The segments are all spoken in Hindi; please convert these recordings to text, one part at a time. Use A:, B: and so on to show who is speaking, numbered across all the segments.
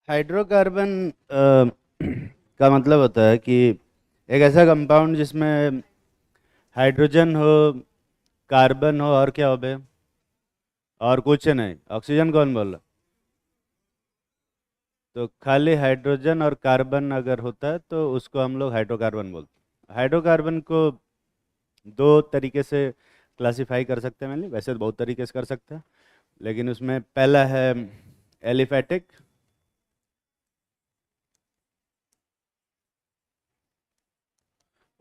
A: हाइड्रोकार्बन का मतलब होता है कि एक ऐसा कंपाउंड जिसमें हाइड्रोजन हो, कार्बन हो और क्या हो बे? और कुछ नहीं। ऑक्सीजन कौन बोल रहा? तो खाली हाइड्रोजन और कार्बन अगर होता है तो उसको हम लोग हाइड्रोकार्बन बोलते हैं। हाइड्रोकार्बन को दो तरीके से क्लासिफाई कर सकते हैं। मैंने वैसे तो बहुत तरीके से कर सकते हैं, लेकिन उसमें पहला है एलिफेटिक,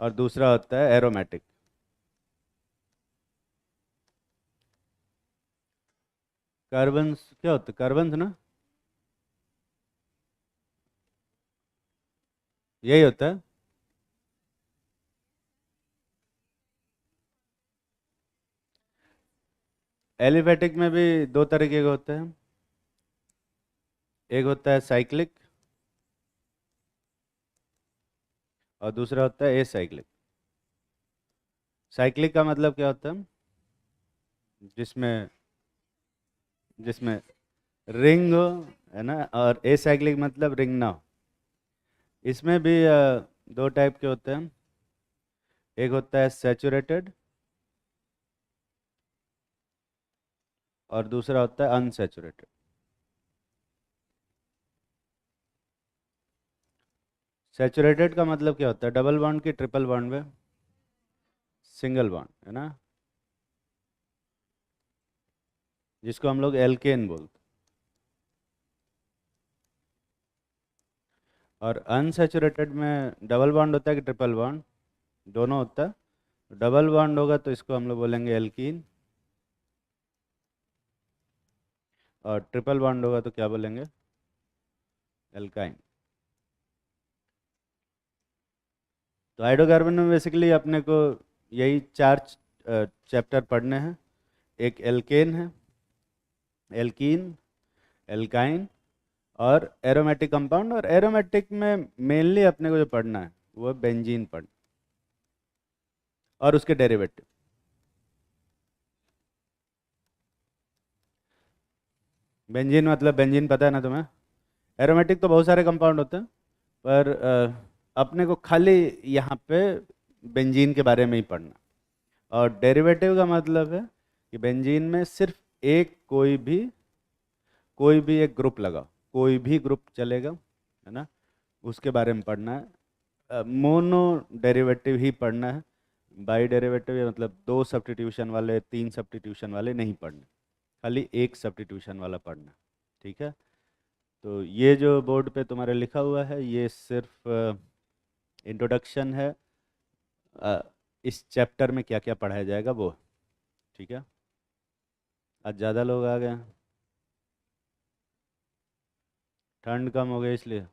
A: और दूसरा होता है एरोमेटिक। कार्बन क्या होता है? कार्बन ना, यही होता है। एलिफेटिक में भी दो तरीके के होते हैं। एक होता है साइक्लिक और दूसरा होता है एसाइक्लिक। साइक्लिक का मतलब क्या होता है? जिसमें जिसमें रिंग हो, है ना, और एसाइक्लिक मतलब रिंग ना हो। इसमें भी दो टाइप के होते हैं। एक होता है सैचुरेटेड और दूसरा होता है अनसैचुरेटेड। सैचुरेटेड का मतलब क्या होता है? डबल बॉन्ड की ट्रिपल बॉन्ड में सिंगल बॉन्ड, है ना, जिसको हम लोग एल्केन बोलते हैं। और अनसैचुरेटेड में डबल बॉन्ड होता है कि ट्रिपल बॉन्ड? दोनों होता है। डबल बॉन्ड होगा तो इसको हम लोग बोलेंगे एल्कीन, और ट्रिपल बॉन्ड होगा तो क्या बोलेंगे? एल्काइन। तो हाइड्रोकार्बन में बेसिकली अपने को यही चार चैप्टर पढ़ने हैं। एक एल्केन है, एल्कीन, एल्काइन और एरोमेटिक कंपाउंड। और एरोमेटिक में मेनली अपने को जो पढ़ना है वो है बेंजीन पढ़ना और उसके डेरिवेटिव। बेंजीन मतलब बेंजीन पता है ना तुम्हें? एरोमेटिक तो बहुत सारे कंपाउंड होते हैं, पर अपने को खाली यहाँ पे बेंजीन के बारे में ही पढ़ना। और डेरिवेटिव का मतलब है कि बेंजीन में सिर्फ एक कोई भी एक ग्रुप लगा, कोई भी ग्रुप चलेगा, है ना, उसके बारे में पढ़ना है। मोनो डेरिवेटिव ही पढ़ना है। बाई डेरिवेटिव मतलब दो सब्स्टिट्यूशन वाले, तीन सब्स्टिट्यूशन वाले नहीं पढ़ने, खाली एक सब्स्टिट्यूशन वाला पढ़ना। ठीक है? तो ये जो बोर्ड पे तुम्हारे लिखा हुआ है ये सिर्फ इंट्रोडक्शन है। अ, इस चैप्टर में क्या क्या पढ़ाया जाएगा वो। ठीक है? आज ज़्यादा लोग आ गए हैं। ठंड कम हो गई इसलिए।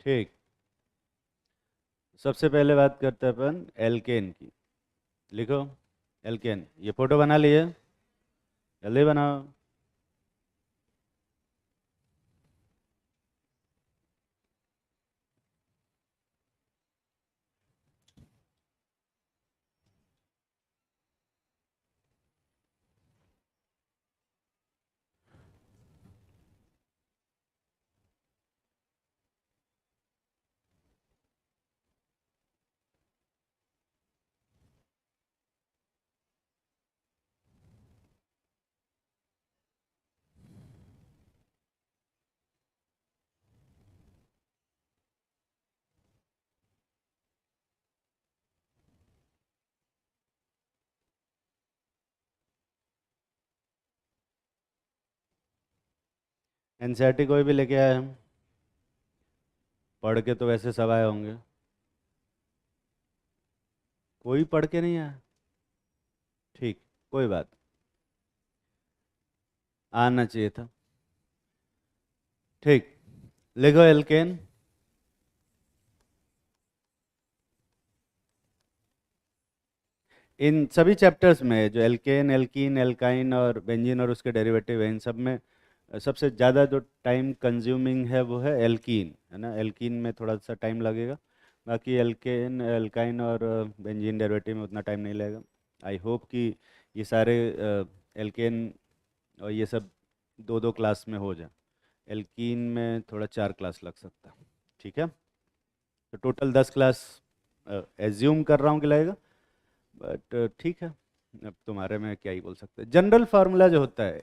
A: ठीक। सबसे पहले बात करते हैं अपन एल्केन की। लिखो एल्केन। ये फोटो बना लिए? जल्दी बनाओ। एनसीईआरटी कोई भी लेके आए हम? पढ़ के तो वैसे सब आए होंगे। कोई पढ़ के नहीं आया? ठीक, कोई बात। आना चाहिए था। ठीक। लिखो एल्केन। इन सभी चैप्टर्स में जो एल्केन, एल्कीन, एल्काइन और बेंजीन और उसके डेरिवेटिव है, इन सब में सबसे ज़्यादा जो टाइम कंज्यूमिंग है वो है एल्कीन, है ना। एल्कीन में थोड़ा सा टाइम लगेगा, बाकी एल्केन, एल्काइन और बेंजीन डेरिवेटिव में उतना टाइम नहीं लगेगा। आई होप कि ये सारे एल्केन और ये सब दो दो क्लास में हो जाए, एल्कीन में थोड़ा 4 क्लास लग सकता है। ठीक है, तो टोटल 10 क्लास एज्यूम कर रहा हूँ कि लगेगा, बट ठीक है, अब तुम्हारे में क्या ही बोल सकते हैं। जनरल फार्मूला जो होता है,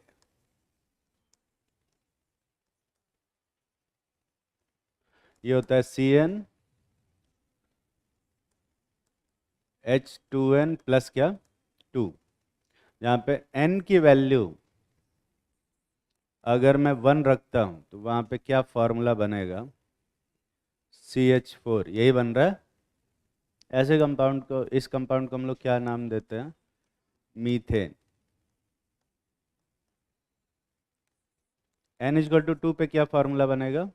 A: ये होता है CnH2n प्लस क्या, 2। यहाँ पे n की वैल्यू अगर मैं 1 रखता हूँ तो वहाँ पे क्या फार्मूला बनेगा, CH4, यही बन रहा है। ऐसे कंपाउंड को, इस कंपाउंड को हम लोग क्या नाम देते हैं, मीथेन। n=2 पे क्या फार्मूला बनेगा,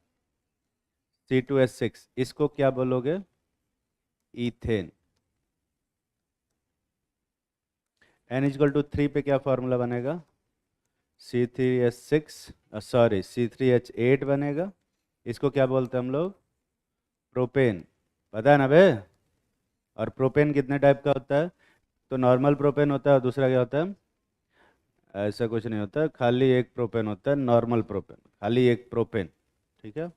A: C2H6, इसको क्या बोलोगे, इथेन। n=3 पे क्या फार्मूला बनेगा, C3H6, सॉरी C3H8 बनेगा। इसको क्या बोलते हैं हम लोग, प्रोपेन। पता है ना बे। और प्रोपेन कितने टाइप का होता है, तो नॉर्मल प्रोपेन होता है और दूसरा क्या होता है, ऐसा कुछ नहीं होता, खाली एक प्रोपेन होता है, नॉर्मल प्रोपेन, खाली एक प्रोपेन। ठीक है।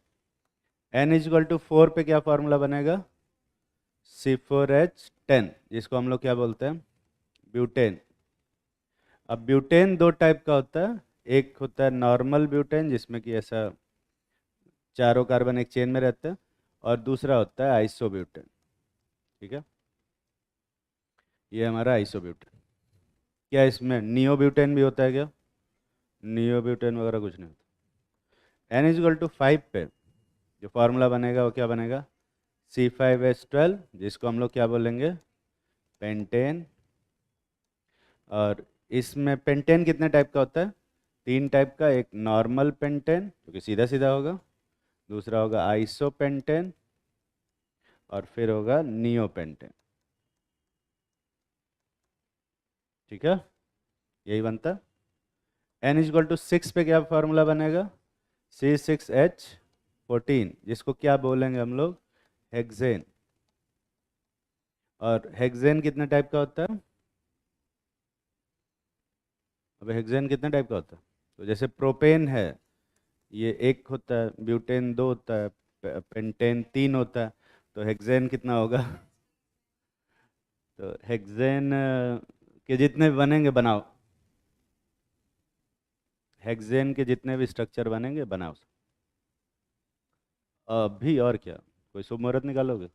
A: n=4 पे क्या फार्मूला बनेगा, C4H10, जिसको हम लोग क्या बोलते हैं, ब्यूटेन। अब ब्यूटेन दो टाइप का होता है, एक होता है नॉर्मल ब्यूटेन जिसमें कि ऐसा चारों कार्बन एक चेन में रहते हैं, और दूसरा होता है आइसोब्यूटेन। ठीक है, ये हमारा आइसोब्यूटेन। क्या इसमें नियोब्यूटेन भी होता है क्या, नियोब्यूटेन वगैरह कुछ नहीं होता। n=5 पे जो फार्मूला बनेगा वो क्या बनेगा, C5H12, जिसको हम लोग क्या बोलेंगे, पेंटेन। और इसमें पेंटेन कितने टाइप का होता है, 3 टाइप का, एक नॉर्मल पेंटेन जो कि सीधा सीधा होगा, दूसरा होगा आइसोपेंटेन, और फिर होगा नियोपेंटेन। ठीक है, यही बनता है। n=6 पे क्या फार्मूला बनेगा, C6H14, जिसको क्या बोलेंगे हम लोग, हेक्सेन। और हेक्सेन कितने टाइप का होता है, अब हेक्सेन कितने टाइप का होता है, तो जैसे प्रोपेन है, ये एक होता है, ब्यूटेन दो होता है, पेंटेन 3 होता है, तो हेक्सेन कितना होगा तो हेक्सेन के जितने भी बनेंगे बनाओ, हेक्सेन के जितने भी स्ट्रक्चर बनेंगे बनाओ अभी। और क्या, कोई शुभ मुहूर्त निकालोगे।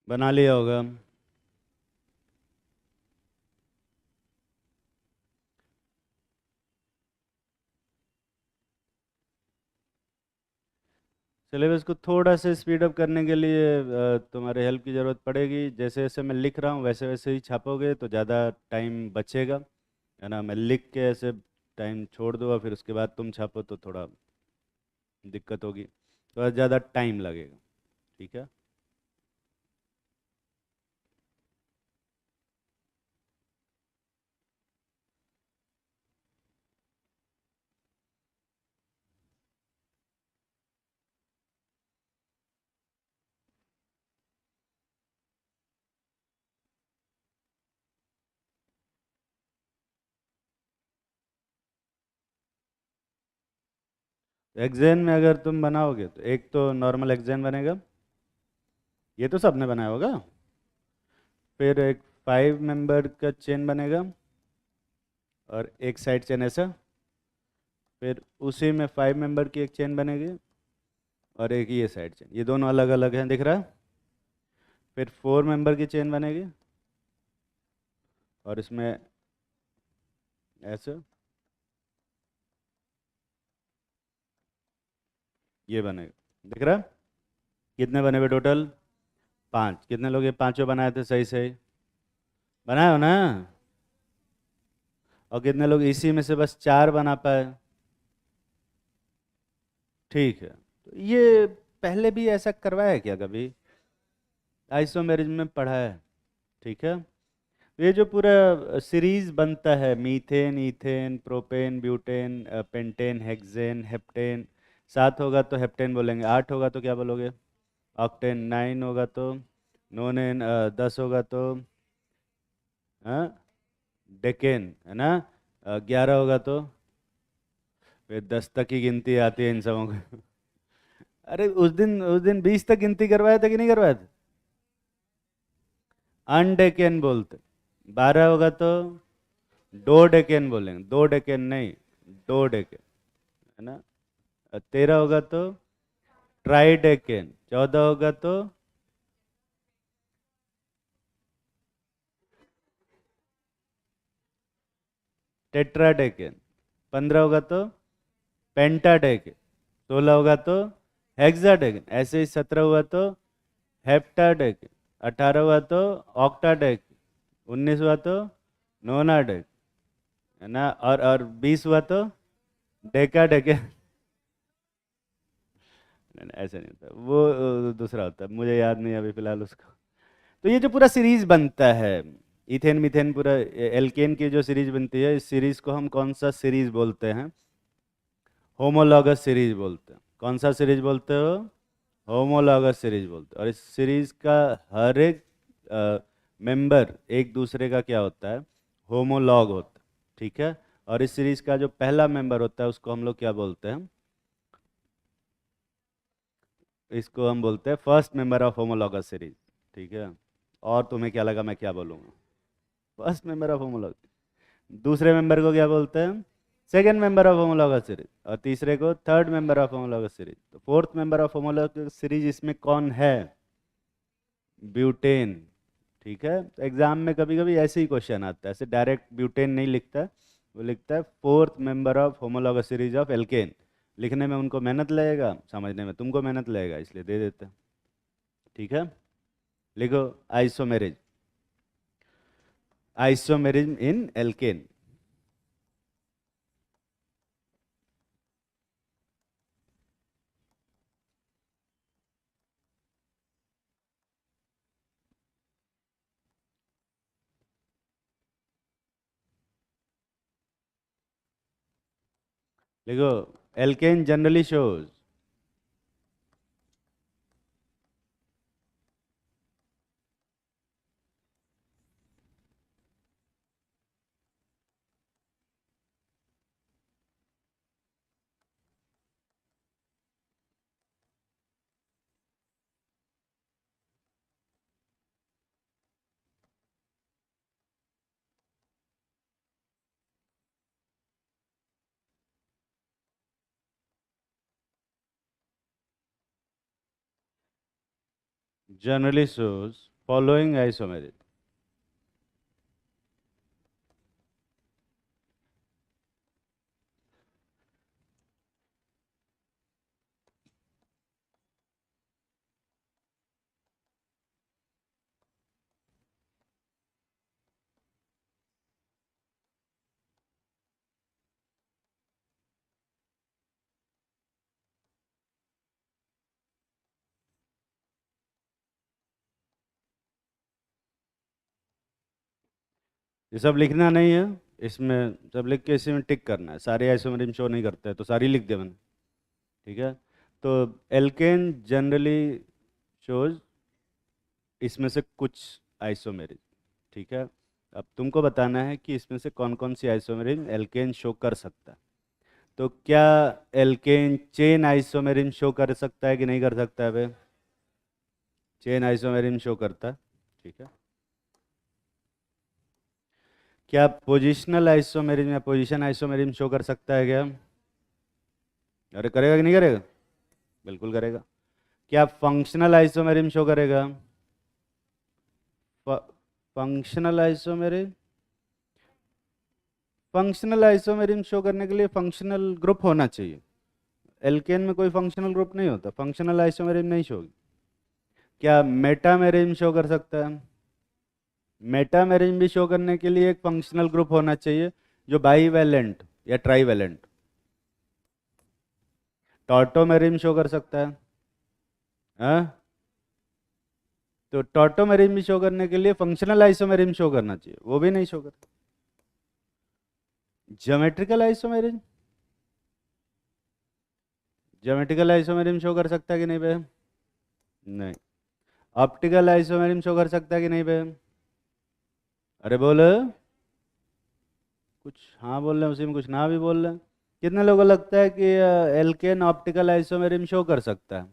A: बना लिया होगा। सिलेबस को थोड़ा सा स्पीड अप करने के लिए तुम्हारे हेल्प की ज़रूरत पड़ेगी। जैसे जैसे मैं लिख रहा हूँ वैसे वैसे ही छापोगे तो ज़्यादा टाइम बचेगा, है ना। मैं लिख के ऐसे टाइम छोड़ दूँगा, फिर उसके बाद तुम छापो तो थोड़ा दिक्कत होगी, थोड़ा ज़्यादा टाइम लगेगा। ठीक है। हेक्सेन में अगर तुम बनाओगे तो एक तो नॉर्मल हेक्सेन बनेगा, ये तो सबने बनाया होगा। फिर एक 5 मेंबर का चेन बनेगा और एक साइड चेन ऐसा, फिर उसी में 5 मेंबर की एक चेन बनेगी और एक ये साइड चेन, ये दोनों अलग अलग हैं, दिख रहा है। फिर 4 मेंबर की चेन बनेगी और इसमें ऐसे ये बनेगा, दिख रहा है। कितने बने हुए टोटल? 5। कितने लोग ये पांचों बनाए थे? सही सही बनाए हो ना? और कितने लोग इसी में से बस 4 बना पाए? ठीक है, तो ये पहले भी ऐसा करवाया है क्या कभी? आइसोमेरिज में पढ़ा है, ठीक है। ये जो पूरा सीरीज बनता है, methane, ethane, propane, butane, pentane, hexane, heptane, 7 होगा तो हेप्टेन बोलेंगे, 8 होगा तो क्या बोलोगे? ऑक्टेन, 9 होगा तो नोनेन, 10 होगा तो हाँ डेकेन, है ना। 11 होगा तो फिर 10 तक की गिनती आती है इन सबों को। अरे उस दिन 20 तक गिनती करवाया था कि नहीं करवाया था? अनडेकेन बोलते। 12 होगा तो डो डेकेन बोलेंगे, 2 डेकेन नहीं, 2 डेकेन, है ना। 13 होगा तो ट्राई डेकेन, 14 होगा तो टेट्रा डेकेन, 15 होगा तो पेंटा डेकेन, 16 होगा तो हेक्सा डेकेन, ऐसे ही 17 हुआ तो हेप्टा डेकेन, 18 हुआ तो ऑक्टा डेकेन, 19 हुआ तो नोना डेकेन, है ना। और 20 हुआ तो डेका डेकेन। नहीं, ऐसे नहीं होता वो, दूसरा होता है, मुझे याद नहीं है अभी फिलहाल उसको। तो ये जो पूरा सीरीज बनता है, इथेन मिथेन पूरा एल्केन की जो सीरीज बनती है, इस सीरीज को हम कौन सा सीरीज बोलते हैं? होमोलॉगस सीरीज बोलते हैं। कौन सा सीरीज बोलते हो? होमोलॉगस सीरीज बोलते हैं। और इस सीरीज का हर एक मेंबर एक दूसरे का क्या होता है? होमोलॉग होता है, ठीक है। और इस सीरीज का जो पहला मेंबर होता है उसको हम लोग क्या बोलते हैं? इसको हम बोलते हैं first member of homologous series, ठीक है। और तुम्हें क्या लगा मैं क्या बोलूँगा? First member of homologous. दूसरे मेंबर को क्या बोलते हैं? Second member of homologous series. और तीसरे को third member of homologous series. तो fourth member of homologous series इसमें कौन है? ब्यूटेन, ठीक है। तो एग्जाम में कभी कभी ऐसे ही क्वेश्चन आता है, ऐसे डायरेक्ट ब्यूटेन नहीं लिखता, वो लिखता है fourth member of homologous series of alkene. लिखने में उनको मेहनत लगेगा, समझने में तुमको मेहनत लगेगा, इसलिए दे देते हैं, ठीक है। लिखो आइसोमेरिज, आइसोमेरिज्म इन एल्केन। लिखो alkane generally shows, generally shows following isomerism. ये सब लिखना नहीं है, इसमें सब लिख के इसी में टिक करना है। सारे आइसोमेरिज्म शो नहीं करते हैं तो सारी लिख दिया मैंने, ठीक है। तो एल्केन जनरली शोज इसमें से कुछ आइसोमेरिज्म, ठीक है। अब तुमको बताना है कि इसमें से कौन कौन सी आइसोमेरिज्म एल्केन शो कर सकता है। तो क्या एल्केन चेन आइसोमेरिज्म शो कर सकता है कि नहीं कर सकता है भाई? चेन आइसोमेरिज्म शो करता है, ठीक है। क्या पोजिशनल आइसोमेरिज्म या पोजीशन आइसोमेरिज्म शो कर सकता है क्या? अरे करेगा कि नहीं करेगा? बिल्कुल करेगा। क्या फंक्शनल आइसोमेरिज्म शो करेगा? Functional isomerism, functional isomerism show करने के लिए फंक्शनल ग्रुप होना चाहिए। एल्केन में कोई फंक्शनल ग्रुप नहीं होता, फंक्शनल आइसोमेरिज्म नहीं शो होगी। क्या मेटामेरिज्म शो कर सकता है? मेटामेरिज्म भी शो करने के लिए एक फंक्शनल ग्रुप होना चाहिए जो बाईवैलेंट या ट्राईवैलेंट। टॉटोमेरिज्म शो कर सकता है? हाँ, तो टॉटोमेरिज्म भी शो करने के लिए फंक्शनल आइसोमेरिज्म शो करना चाहिए, वो भी नहीं शो करता। Geometrical isomerism, geometrical isomerism show कर सकता है कि नहीं बे? नहीं। ऑप्टिकल आइसोमेरिज्म शो कर सकता है कि नहीं बे? अरे बोल, कुछ हाँ बोल रहे हैं उसी में, कुछ ना भी बोल रहे हैं। कितने लोगों को लगता है कि एल्केन ऑप्टिकल आइसोमेरिज्म शो कर सकता है?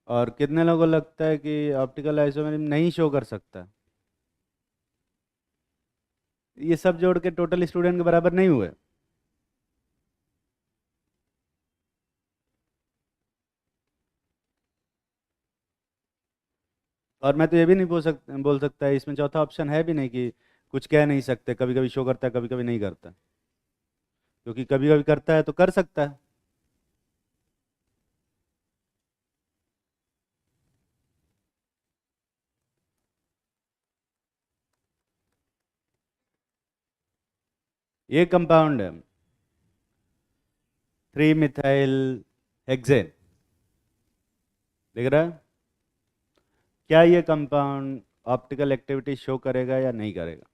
A: और कितने लोगों को लगता है कि ऑप्टिकल आइसोमेरिज्म नहीं शो कर सकता? ये सब जोड़ के टोटल स्टूडेंट के बराबर नहीं हुए। और मैं तो ये भी नहीं बोल सकता है, इसमें चौथा ऑप्शन है भी नहीं कि कुछ कह नहीं सकते, कभी कभी शो करता है कभी कभी नहीं करता, क्योंकि कभी कभी करता है तो कर सकता है। ये कंपाउंड है 3 मिथाइल हेक्सेन, दिख रहा है? क्या ये कंपाउंड ऑप्टिकल एक्टिविटी शो करेगा या नहीं करेगा?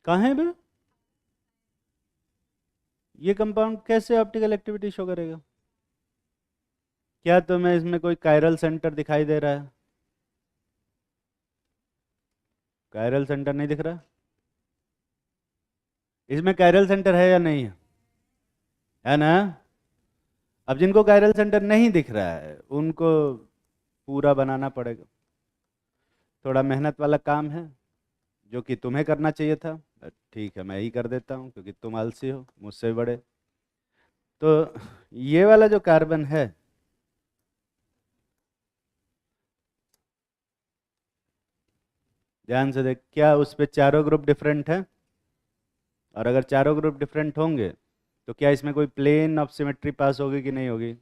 A: कहाँ है बे? ये कंपाउंड कैसे ऑप्टिकल एक्टिविटी शो करेगा? क्या तुम्हें इसमें कोई कायरल सेंटर दिखाई दे रहा है? कायरल सेंटर नहीं दिख रहा? इसमें कायरल सेंटर है या नहीं है ना? अब जिनको कायरल सेंटर नहीं दिख रहा है उनको पूरा बनाना पड़ेगा। थोड़ा मेहनत वाला काम है जो कि तुम्हें करना चाहिए था। ठीक है, मैं ही कर देता हूँ क्योंकि तुम आलसी हो मुझसे भी बड़े। तो ये वाला जो कार्बन है, ध्यान से देख, क्या उस पे चारों ग्रुप डिफरेंट है? और अगर चारों ग्रुप डिफरेंट होंगे तो क्या इसमें कोई प्लेन ऑफ सिमेट्री पास होगी कि नहीं होगी?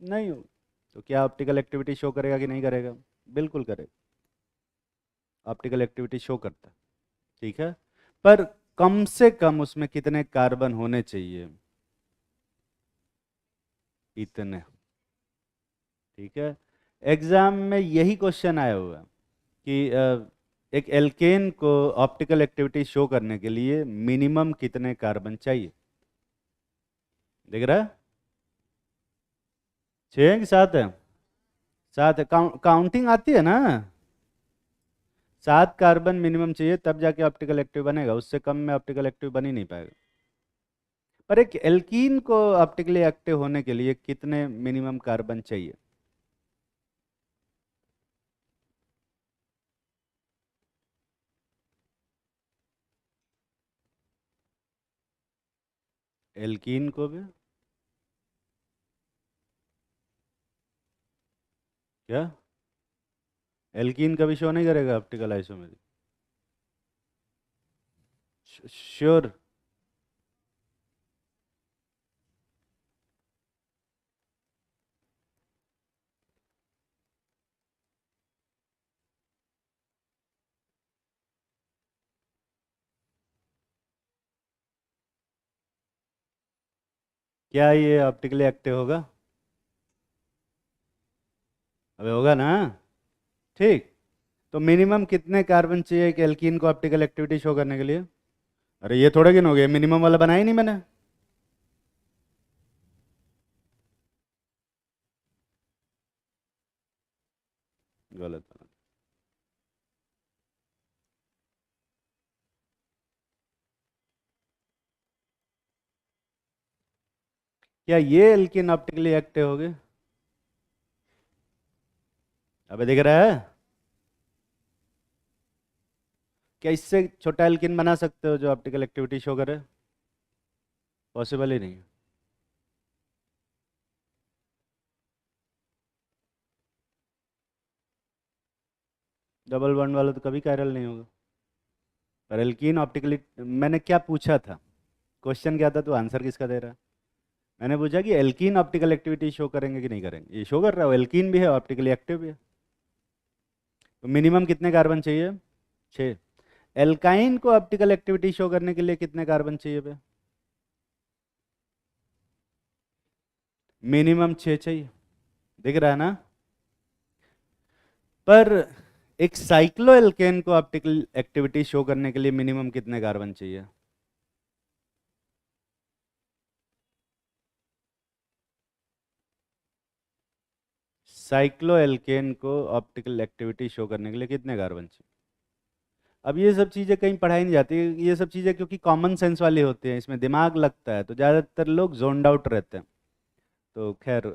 A: नहीं होगी। तो क्या ऑप्टिकल एक्टिविटी शो करेगा कि नहीं करेगा? बिल्कुल करेगा, ऑप्टिकल एक्टिविटी शो करता है, ठीक है। पर कम से कम उसमें कितने कार्बन होने चाहिए? इतने, ठीक है। एग्जाम में यही क्वेश्चन आया हुआ है कि एक एल्केन को ऑप्टिकल एक्टिविटी शो करने के लिए मिनिमम कितने कार्बन चाहिए? देख रहा है? 6 कि 7 है? 7 है। काउंटिंग आती है ना? 7 कार्बन मिनिमम चाहिए तब जाके ऑप्टिकल एक्टिव बनेगा, उससे कम में ऑप्टिकल एक्टिव बन ही नहीं पाएगा। पर एक एल्कीन को ऑप्टिकली एक्टिव होने के लिए कितने मिनिमम कार्बन चाहिए? एल्कीन को भी क्या? एल्कीन कभी शो नहीं करेगा ऑप्टिकल आइसोमेरी? श्योर? क्या ये ऑप्टिकली एक्टिव होगा? अबे होगा ना? ठीक। तो मिनिमम कितने कार्बन चाहिए कि एल्कीन को ऑप्टिकल एक्टिविटी शो करने के लिए? अरे ये थोड़ा गिन हो गया, मिनिमम वाला बनाया ही नहीं मैंने। गलत बना। क्या ये एल्कीन ऑप्टिकली एक्टिव होगी? अबे दिख रहा है? क्या इससे छोटा एल्कीन बना सकते हो जो ऑप्टिकल एक्टिविटी शो करे? पॉसिबल ही नहीं है। डबल बॉन्ड वाला तो कभी कायरल नहीं होगा। पर एल्कीन ऑप्टिकली, मैंने क्या पूछा था? क्वेश्चन क्या था, तू आंसर किसका दे रहा है? मैंने पूछा कि एल्कीन ऑप्टिकल एक्टिविटी शो करेंगे कि नहीं करेंगे। ये शो कर रहा है, एल्कीन भी है ऑप्टिकली एक्टिव भी है। तो मिनिमम कितने कार्बन चाहिए? 6। एल्काइन को ऑप्टिकल एक्टिविटी शो करने के लिए कितने कार्बन चाहिए बे? मिनिमम 6 चाहिए। दिख रहा है ना? पर एक साइक्लो एल्केन को ऑप्टिकल एक्टिविटी शो करने के लिए मिनिमम कितने कार्बन चाहिए? साइक्लो एल्केन को ऑप्टिकल एक्टिविटी शो करने के लिए कितने कार्बन चाहिए? अब ये सब चीज़ें कहीं पढ़ाई नहीं जाती, ये सब चीज़ें क्योंकि कॉमन सेंस वाली होती हैं, इसमें दिमाग लगता है, तो ज़्यादातर लोग जोन्ड आउट रहते हैं। तो खैर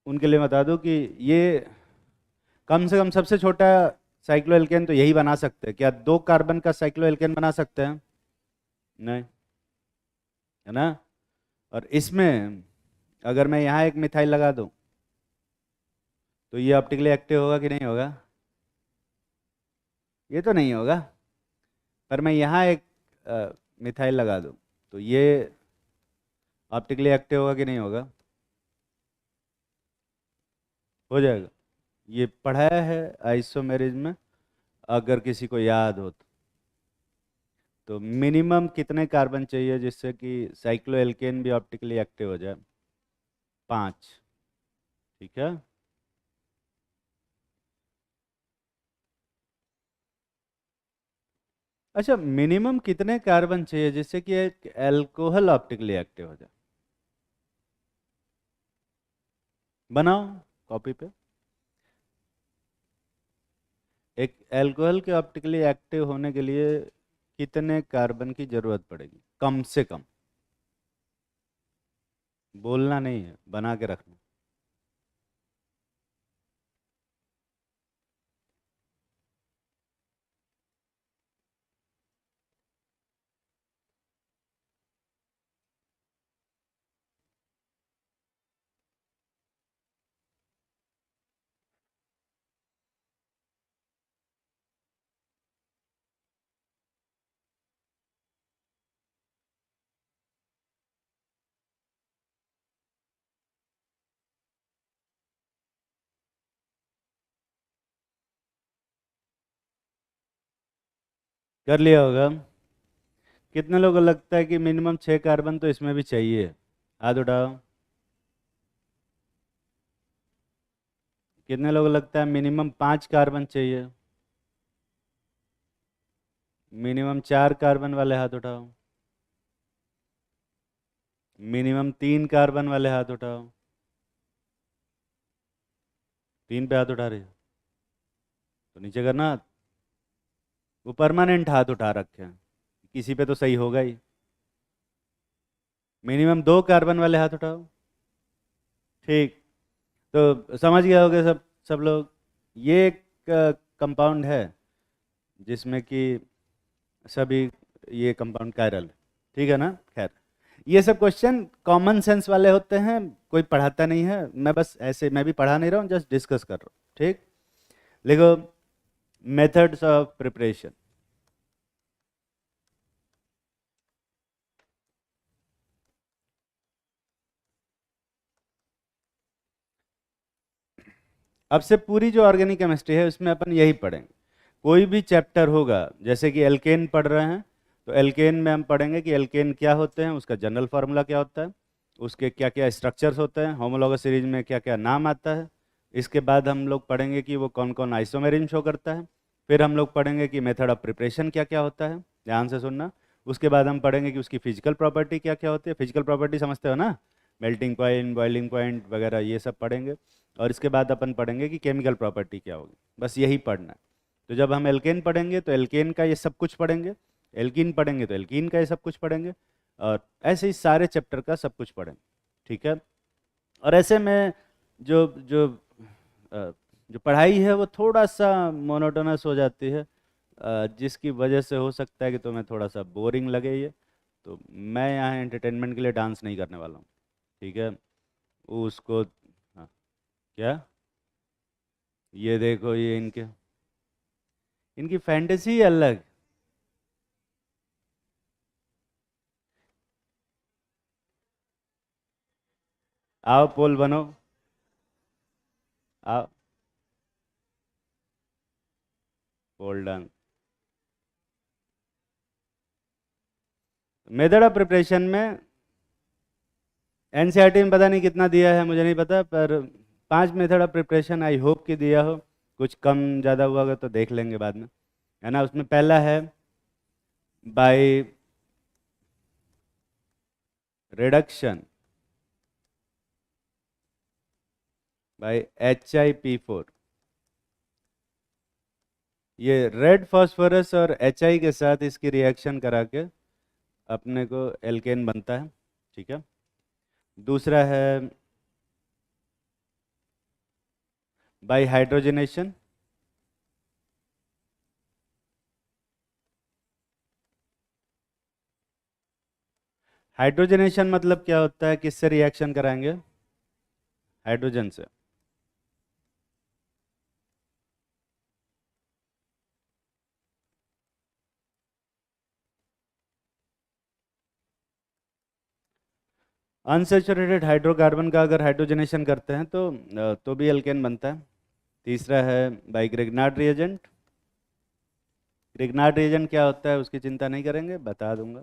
A: उनके लिए बता दूं कि ये कम से कम सबसे छोटा साइक्लोएल्केन तो यही बना सकते हैं। क्या 2 कार्बन का साइक्लोएल्केन बना सकते हैं? नहीं, है ना? और इसमें अगर मैं यहाँ एक मिथाइल लगा दूं तो ये ऑप्टिकली एक्टिव होगा कि नहीं होगा? ये तो नहीं होगा। पर मैं यहाँ एक मिथाइल लगा दूं तो ये ऑप्टिकली एक्टिव होगा कि नहीं होगा? हो जाएगा। ये पढ़ाया है आइसोमेरिज में, अगर किसी को याद हो तो मिनिमम कितने कार्बन चाहिए जिससे कि साइक्लोएल्केन भी ऑप्टिकली एक्टिव हो जाए? 5। ठीक है। अच्छा, मिनिमम कितने कार्बन चाहिए जिससे कि एक अल्कोहल ऑप्टिकली एक्टिव हो जाए? बनाओ कॉपी पे। एक अल्कोहल के ऑप्टिकली एक्टिव होने के लिए कितने कार्बन की जरूरत पड़ेगी कम से कम? बोलना नहीं है, बना के रखना। कर लिया होगा। कितने लोगों को लगता है कि मिनिमम 6 कार्बन तो इसमें भी चाहिए? हाथ उठाओ। कितने लोगों को लगता है मिनिमम 5 कार्बन चाहिए? मिनिमम 4 कार्बन वाले हाथ उठाओ। मिनिमम 3 कार्बन वाले हाथ उठाओ। 3 पे हाथ उठा रहे हो तो नीचे करना हाथ। वो परमानेंट हाथ उठा रखे हैं, किसी पे तो सही होगा ही। मिनिमम 2 कार्बन वाले हाथ उठाओ। ठीक। तो समझ गए होगे सब सब लोग। ये एक कंपाउंड है जिसमें कि सभी ये कंपाउंड कायरल है। ठीक है ना? खैर, ये सब क्वेश्चन कॉमन सेंस वाले होते हैं, कोई पढ़ाता नहीं है। मैं बस ऐसे, मैं भी पढ़ा नहीं रहा हूँ, जस्ट डिस्कस कर रहा हूँ। ठीक। लिखो, मेथड्स ऑफ प्रिपरेशन। अब से पूरी जो ऑर्गेनिक केमिस्ट्री है उसमें अपन यही पढ़ेंगे। कोई भी चैप्टर होगा, जैसे कि एल्केन पढ़ रहे हैं तो एल्केन में हम पढ़ेंगे कि एल्केन क्या होते हैं, उसका जनरल फार्मूला क्या होता है, उसके क्या क्या स्ट्रक्चर्स होते हैं, होमोलॉगस सीरीज में क्या क्या नाम आता है। इसके बाद हम लोग पढ़ेंगे कि वो कौन कौन आइसोमेरिज्म शो करता है। फिर हम लोग पढ़ेंगे कि मेथड ऑफ प्रिपरेशन क्या क्या होता है, ध्यान से सुनना। उसके बाद हम पढ़ेंगे कि उसकी फिजिकल प्रॉपर्टी क्या क्या होती है। फिजिकल प्रॉपर्टी समझते हो ना? मेल्टिंग पॉइंट, बॉइलिंग पॉइंट वगैरह ये सब पढ़ेंगे। और इसके बाद अपन पढ़ेंगे कि केमिकल प्रॉपर्टी क्या होगी। बस यही पढ़ना है। तो जब हम एल्केन पढ़ेंगे तो एल्केन का ये सब कुछ पढ़ेंगे, एल्कीन पढ़ेंगे तो एल्कीन का ये सब कुछ पढ़ेंगे, और ऐसे ही सारे चैप्टर का सब कुछ पढ़ें, ठीक है। और ऐसे में जो जो जो पढ़ाई है वो थोड़ा सा मोनोटोनस हो जाती है, जिसकी वजह से हो सकता है कि तुम्हें थोड़ा सा बोरिंग लगे ये। तो मैं यहाँ एंटरटेनमेंट के लिए डांस नहीं करने वाला हूँ, ठीक है। उसको हाँ, क्या, ये देखो, ये इनके इनकी फैंटेसी अलग। आओ पोल बनो, आओ पोल डांस। मेथड ऑफ प्रिपरेशन में एनसीईआरटी में पता नहीं कितना दिया है, मुझे नहीं पता, पर 5 method of preparation I hope कि दिया हो। कुछ कम ज़्यादा हुआ होगा तो देख लेंगे बाद में, है ना। उसमें पहला है बाय रिडक्शन बाय HiP4। ये रेड फास्फोरस और HI के साथ इसकी रिएक्शन करा के अपने को एल्केन बनता है, ठीक है। दूसरा है बाय हाइड्रोजनेशन। हाइड्रोजनेशन मतलब क्या होता है, किससे रिएक्शन कराएंगे, हाइड्रोजन से। अनसेचुरेटेड हाइड्रोकार्बन का अगर हाइड्रोजनेशन करते हैं तो भी एल्केन बनता है। तीसरा है by Grignard reagent. Grignard reagent क्या होता है उसकी चिंता नहीं करेंगे, बता दूंगा।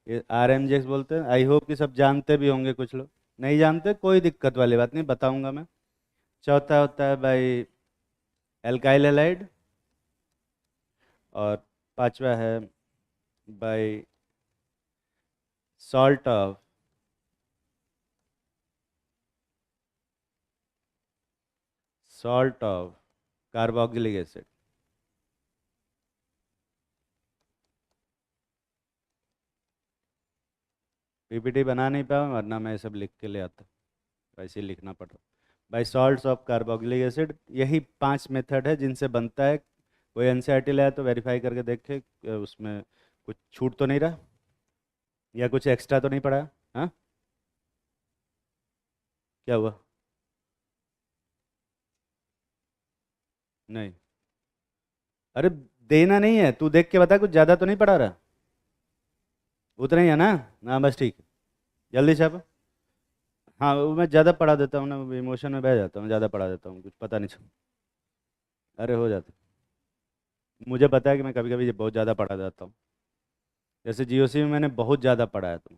A: ये RMJX बोलते हैं, आई होप कि सब जानते भी होंगे, कुछ लोग नहीं जानते, कोई दिक्कत वाली बात नहीं, बताऊंगा मैं। चौथा होता है बाय एल्काइल हैलाइड। और पांचवा है by salt of carboxylic acid. PPT बना नहीं पाया वरना मैं ये सब लिख के ले आता, वैसे ही लिखना पड़ता। By salts of carboxylic acid, यही 5 मेथड है जिनसे बनता है। कोई NCERT लाया तो वेरीफाई करके देखे उसमें कुछ छूट तो नहीं रहा या कुछ एक्स्ट्रा तो नहीं पड़ा, हाँ। क्या हुआ, नहीं, अरे देना नहीं है, तू देख के बता, कुछ ज़्यादा तो नहीं पड़ा रहा, उतना ही है ना। हाँ बस ठीक है, जल्दी छाप। हाँ वो मैं ज़्यादा पढ़ा देता हूँ ना, इमोशन में बह जाता हूँ, ज़्यादा पढ़ा देता हूँ, कुछ पता नहीं चलता। अरे हो जाता, मुझे पता है कि मैं कभी कभी बहुत ज़्यादा पढ़ा जाता हूँ। जैसे GOC में मैंने बहुत ज़्यादा पढ़ा है, तो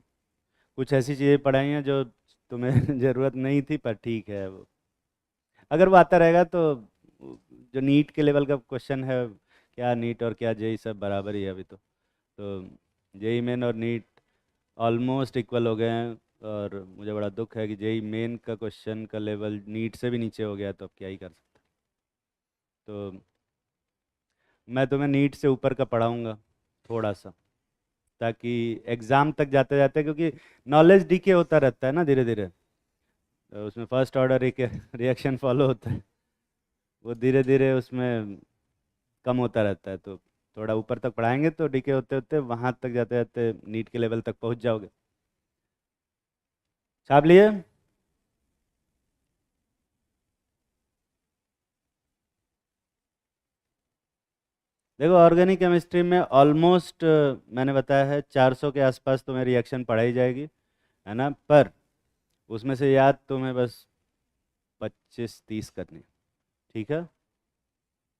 A: कुछ ऐसी चीज़ें पढ़ाई हैं जो तुम्हें ज़रूरत नहीं थी, पर ठीक है वो, अगर वो आता रहेगा तो। जो नीट के लेवल का क्वेश्चन है, क्या नीट और क्या जेई सब बराबर ही है अभी तो जेई मेन और नीट ऑलमोस्ट इक्वल हो गए हैं। और मुझे बड़ा दुख है कि जेई मेन का क्वेश्चन का लेवल नीट से भी नीचे हो गया, तो अब क्या ही कर सकते। तो मैं तुम्हें नीट से ऊपर का पढ़ाऊँगा थोड़ा सा, ताकि एग्ज़ाम तक जाते जाते, क्योंकि नॉलेज डीके होता रहता है ना धीरे धीरे, तो उसमें फर्स्ट ऑर्डर एक रिएक्शन फॉलो होता है, वो धीरे धीरे उसमें कम होता रहता है। तो थोड़ा ऊपर तक पढ़ाएंगे तो डीके होते होते वहाँ तक जाते जाते नीट के लेवल तक पहुँच जाओगे। छाप लिए। देखो ऑर्गेनिक केमिस्ट्री में ऑलमोस्ट मैंने बताया है 400 के आसपास तुम्हें रिएक्शन पढ़ाई जाएगी, है ना। पर उसमें से याद तुम्हें बस 25-30 करनी है, ठीक है।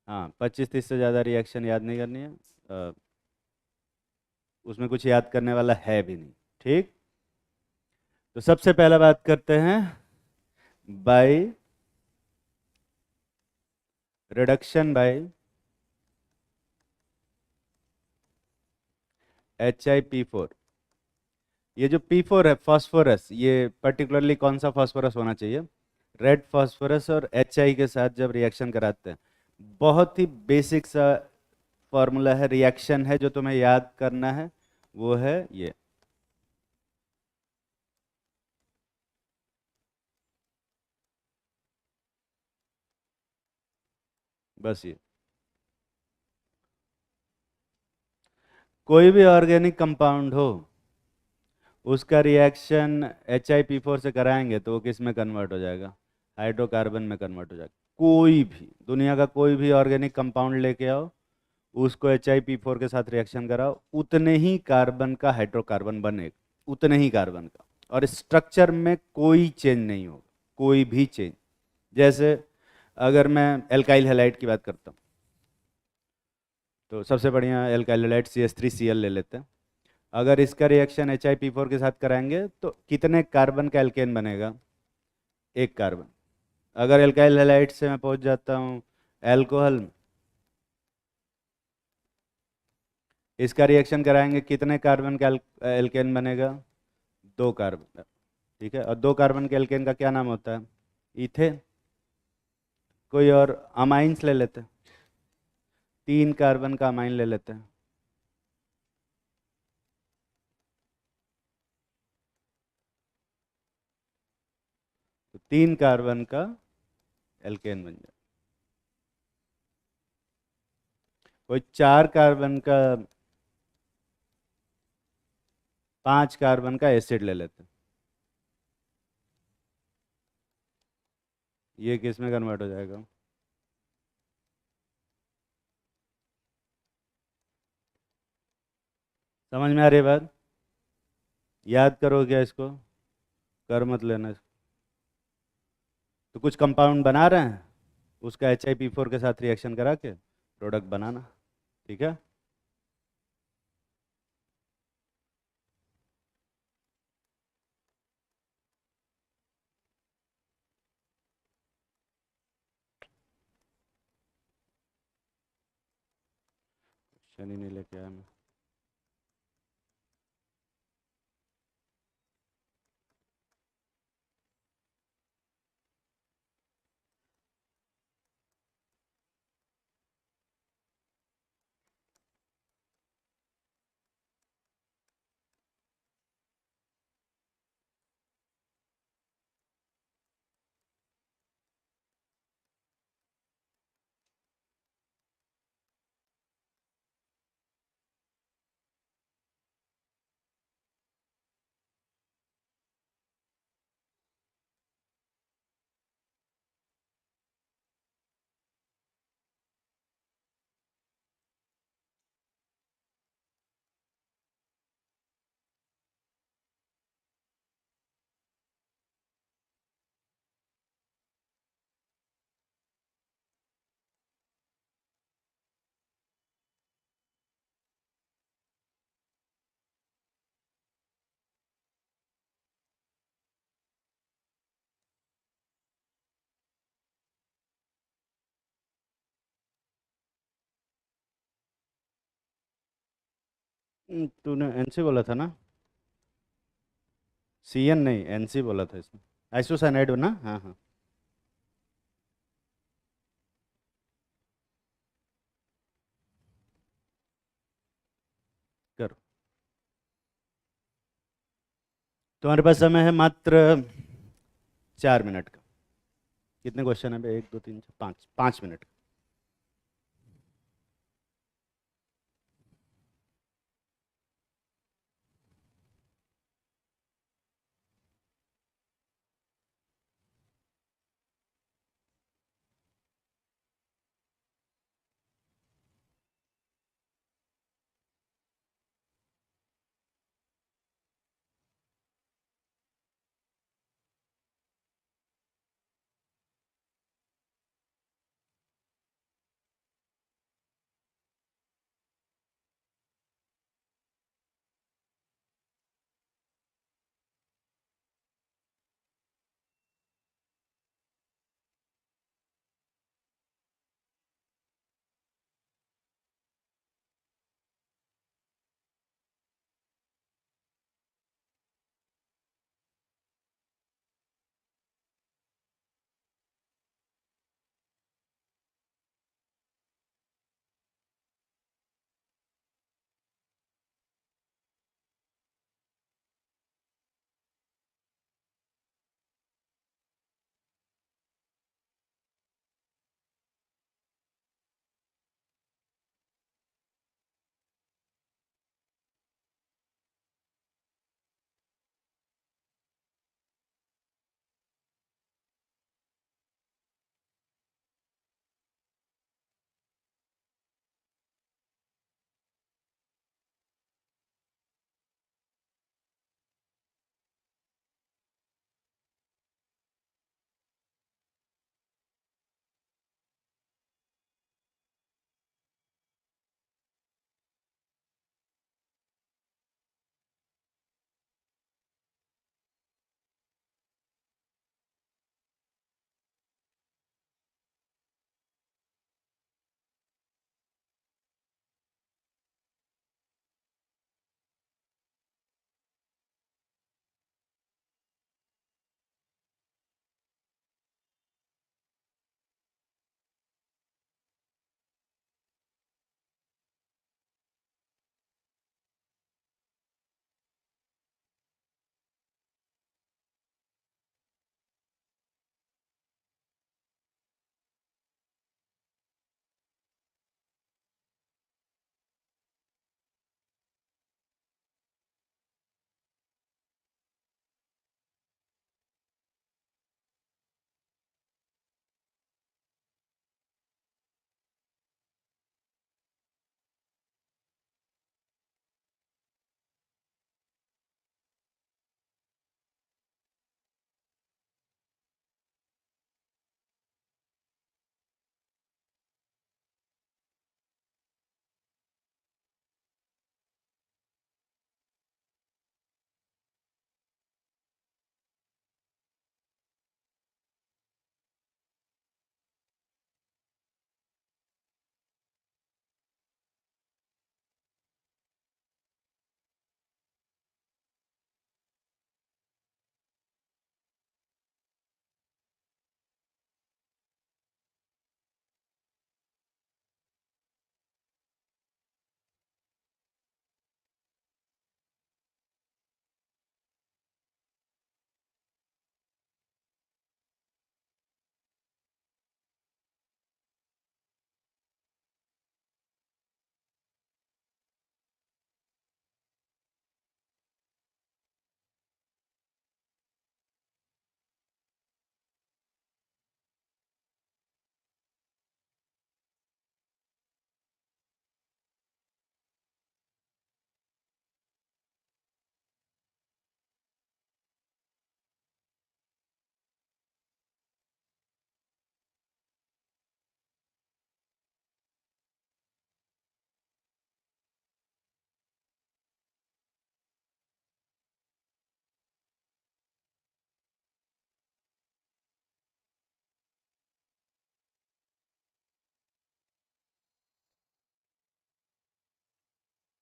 A: हाँ 25-30 से ज़्यादा रिएक्शन याद नहीं करनी है, अ, उसमें कुछ याद करने वाला है भी नहीं, ठीक। तो सबसे पहला बात करते हैं बाय रिडक्शन बाय HiP4। ये जो P4 है फास्फोरस, ये पर्टिकुलरली कौन सा फास्फोरस होना चाहिए, रेड फास्फोरस और HI के साथ जब रिएक्शन कराते हैं, बहुत ही बेसिक सा फॉर्मूला है, रिएक्शन है जो तुम्हें याद करना है, वो है ये बस ये। कोई भी ऑर्गेनिक कंपाउंड हो, उसका रिएक्शन Hi2PO4 से कराएंगे तो वो किस में कन्वर्ट हो जाएगा? हाइड्रोकार्बन में कन्वर्ट हो जाएगा। कोई भी दुनिया का कोई भी ऑर्गेनिक कंपाउंड लेके आओ, उसको Hi2PO4 के साथ रिएक्शन कराओ, उतने ही कार्बन का हाइड्रोकार्बन बनेगा, उतने ही कार्बन का। और स्ट्रक्चर में कोई चेंज नहीं होगा, कोई भी चेंज। जैसे अगर मैं एल्काइल हैलाइड की बात करता हूँ, तो सबसे बढ़िया एल्काइल हैलाइड CH3Cl ले लेते हैं। अगर इसका रिएक्शन Hi2PO4 के साथ कराएंगे तो कितने कार्बन का एल्केन बनेगा? एक कार्बन। अगर एल्काइल हैलाइड से मैं पहुंच जाता हूँ एल्कोहल, इसका रिएक्शन कराएंगे कितने कार्बन का एल्केन बनेगा? दो कार्बन। ठीक है, और दो कार्बन के एल्केन का क्या नाम होता है? इथेन। कोई और अमाइंस ले लेते हैं, तीन कार्बन का अमाइन ले लेते हैं। तो तीन कार्बन का एल्केन बन जाए। कोई चार कार्बन का, पांच कार्बन का एसिड ले लेते हैं। ये किस में कन्वर्ट हो जाएगा? समझ में आ रही है बात? याद करो क्या इसको? कर मत लेना इसको। तो कुछ कंपाउंड बना रहे हैं, उसका Hi2PO4 के साथ रिएक्शन करा के प्रोडक्ट बनाना। ठीक है। क्वेश्चन ही नहीं लेके आया मैं। तूने NC बोला था ना? CN नहीं, NC बोला था इसमें। आइसोसाइनाइड ना? हाँ हाँ। करो। तुम्हारे पास समय है मात्र 4 मिनट का। कितने क्वेश्चन है भाई? एक दो तीन चार पाँच, 5 मिनट।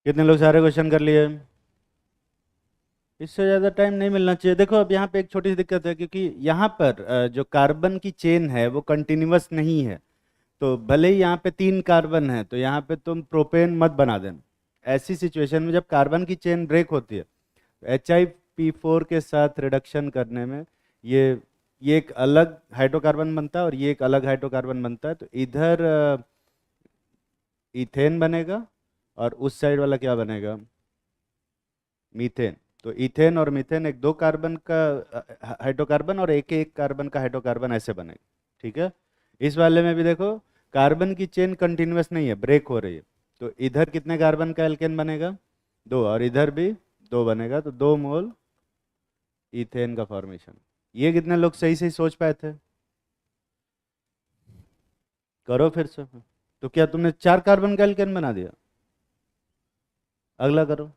A: कितने लोग सारे क्वेश्चन कर लिए? इससे ज़्यादा टाइम नहीं मिलना चाहिए। देखो अब यहाँ पे एक छोटी सी दिक्कत है, क्योंकि यहाँ पर जो कार्बन की चेन है वो कंटिन्यूअस नहीं है। तो भले ही यहाँ पे 3 कार्बन है, तो यहाँ पे तुम प्रोपेन मत बना देना। ऐसी सिचुएशन में जब कार्बन की चेन ब्रेक होती है, HIP4 के साथ रिडक्शन करने में ये ये एक अलग हाइड्रोकार्बन बनता है और ये एक अलग हाइड्रोकार्बन बनता है। तो इधर इथेन बनेगा और उस साइड वाला क्या बनेगा? मीथेन। तो इथेन और मीथेन एक 2 कार्बन का हाइड्रोकार्बन और एक एक कार्बन का हाइड्रोकार्बन ऐसे बनेगा। ठीक है। इस वाले में भी देखो, कार्बन की चेन कंटिन्यूअस नहीं है, ब्रेक हो रही है। तो इधर कितने कार्बन का एल्केन बनेगा? 2, और इधर भी 2 बनेगा, तो 2 मोल इथेन का फॉर्मेशन। ये कितने लोग सही सही सोच पाए थे? करो फिर से। तो क्या तुमने 4 कार्बन का एल्केन बना दिया? अगला करो।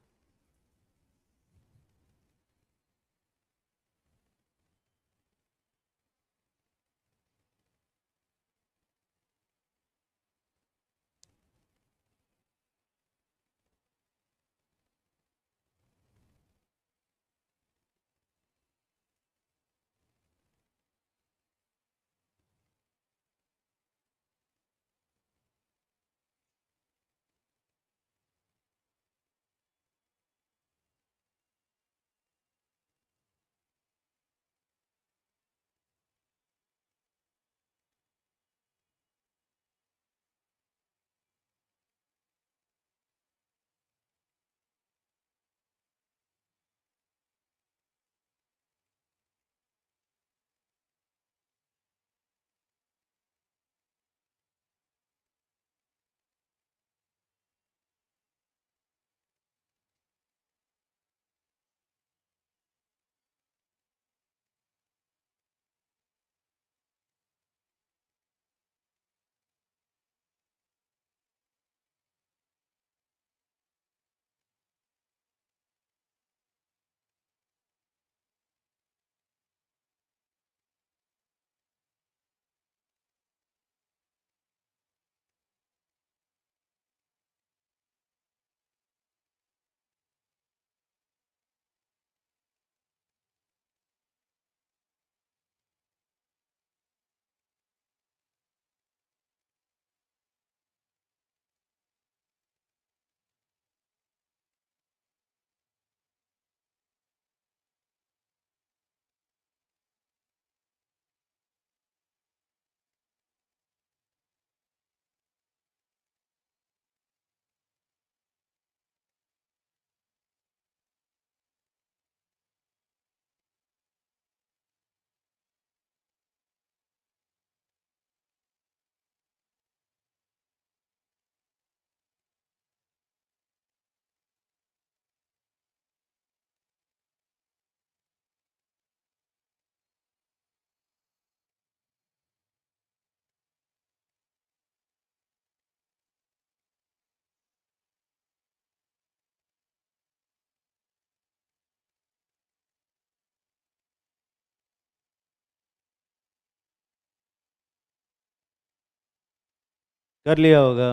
A: कर लिया होगा।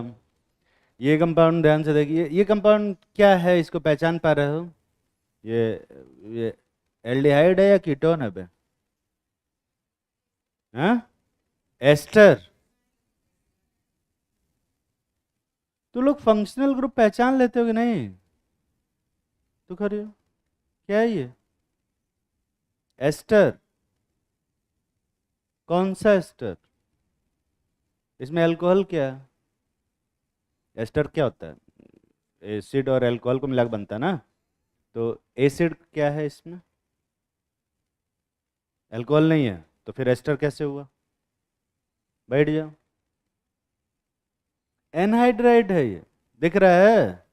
A: ये कंपाउंड ध्यान से देखिए, ये कंपाउंड क्या है, इसको पहचान पा रहे हो? ये एल्डिहाइड है या कीटोन है बे? हाँ, एस्टर। तो लोग फंक्शनल ग्रुप पहचान लेते हो कि नहीं? तो करियो, क्या है ये? एस्टर। कौन सा एस्टर? इसमें अल्कोहल क्या है? एस्टर क्या होता है? एसिड और अल्कोहल को मिलाकर बनता है ना। तो एसिड क्या है इसमें? अल्कोहल नहीं है, तो फिर एस्टर कैसे हुआ? बैठ जाओ। एनहाइड्राइड है ये, दिख रहा है।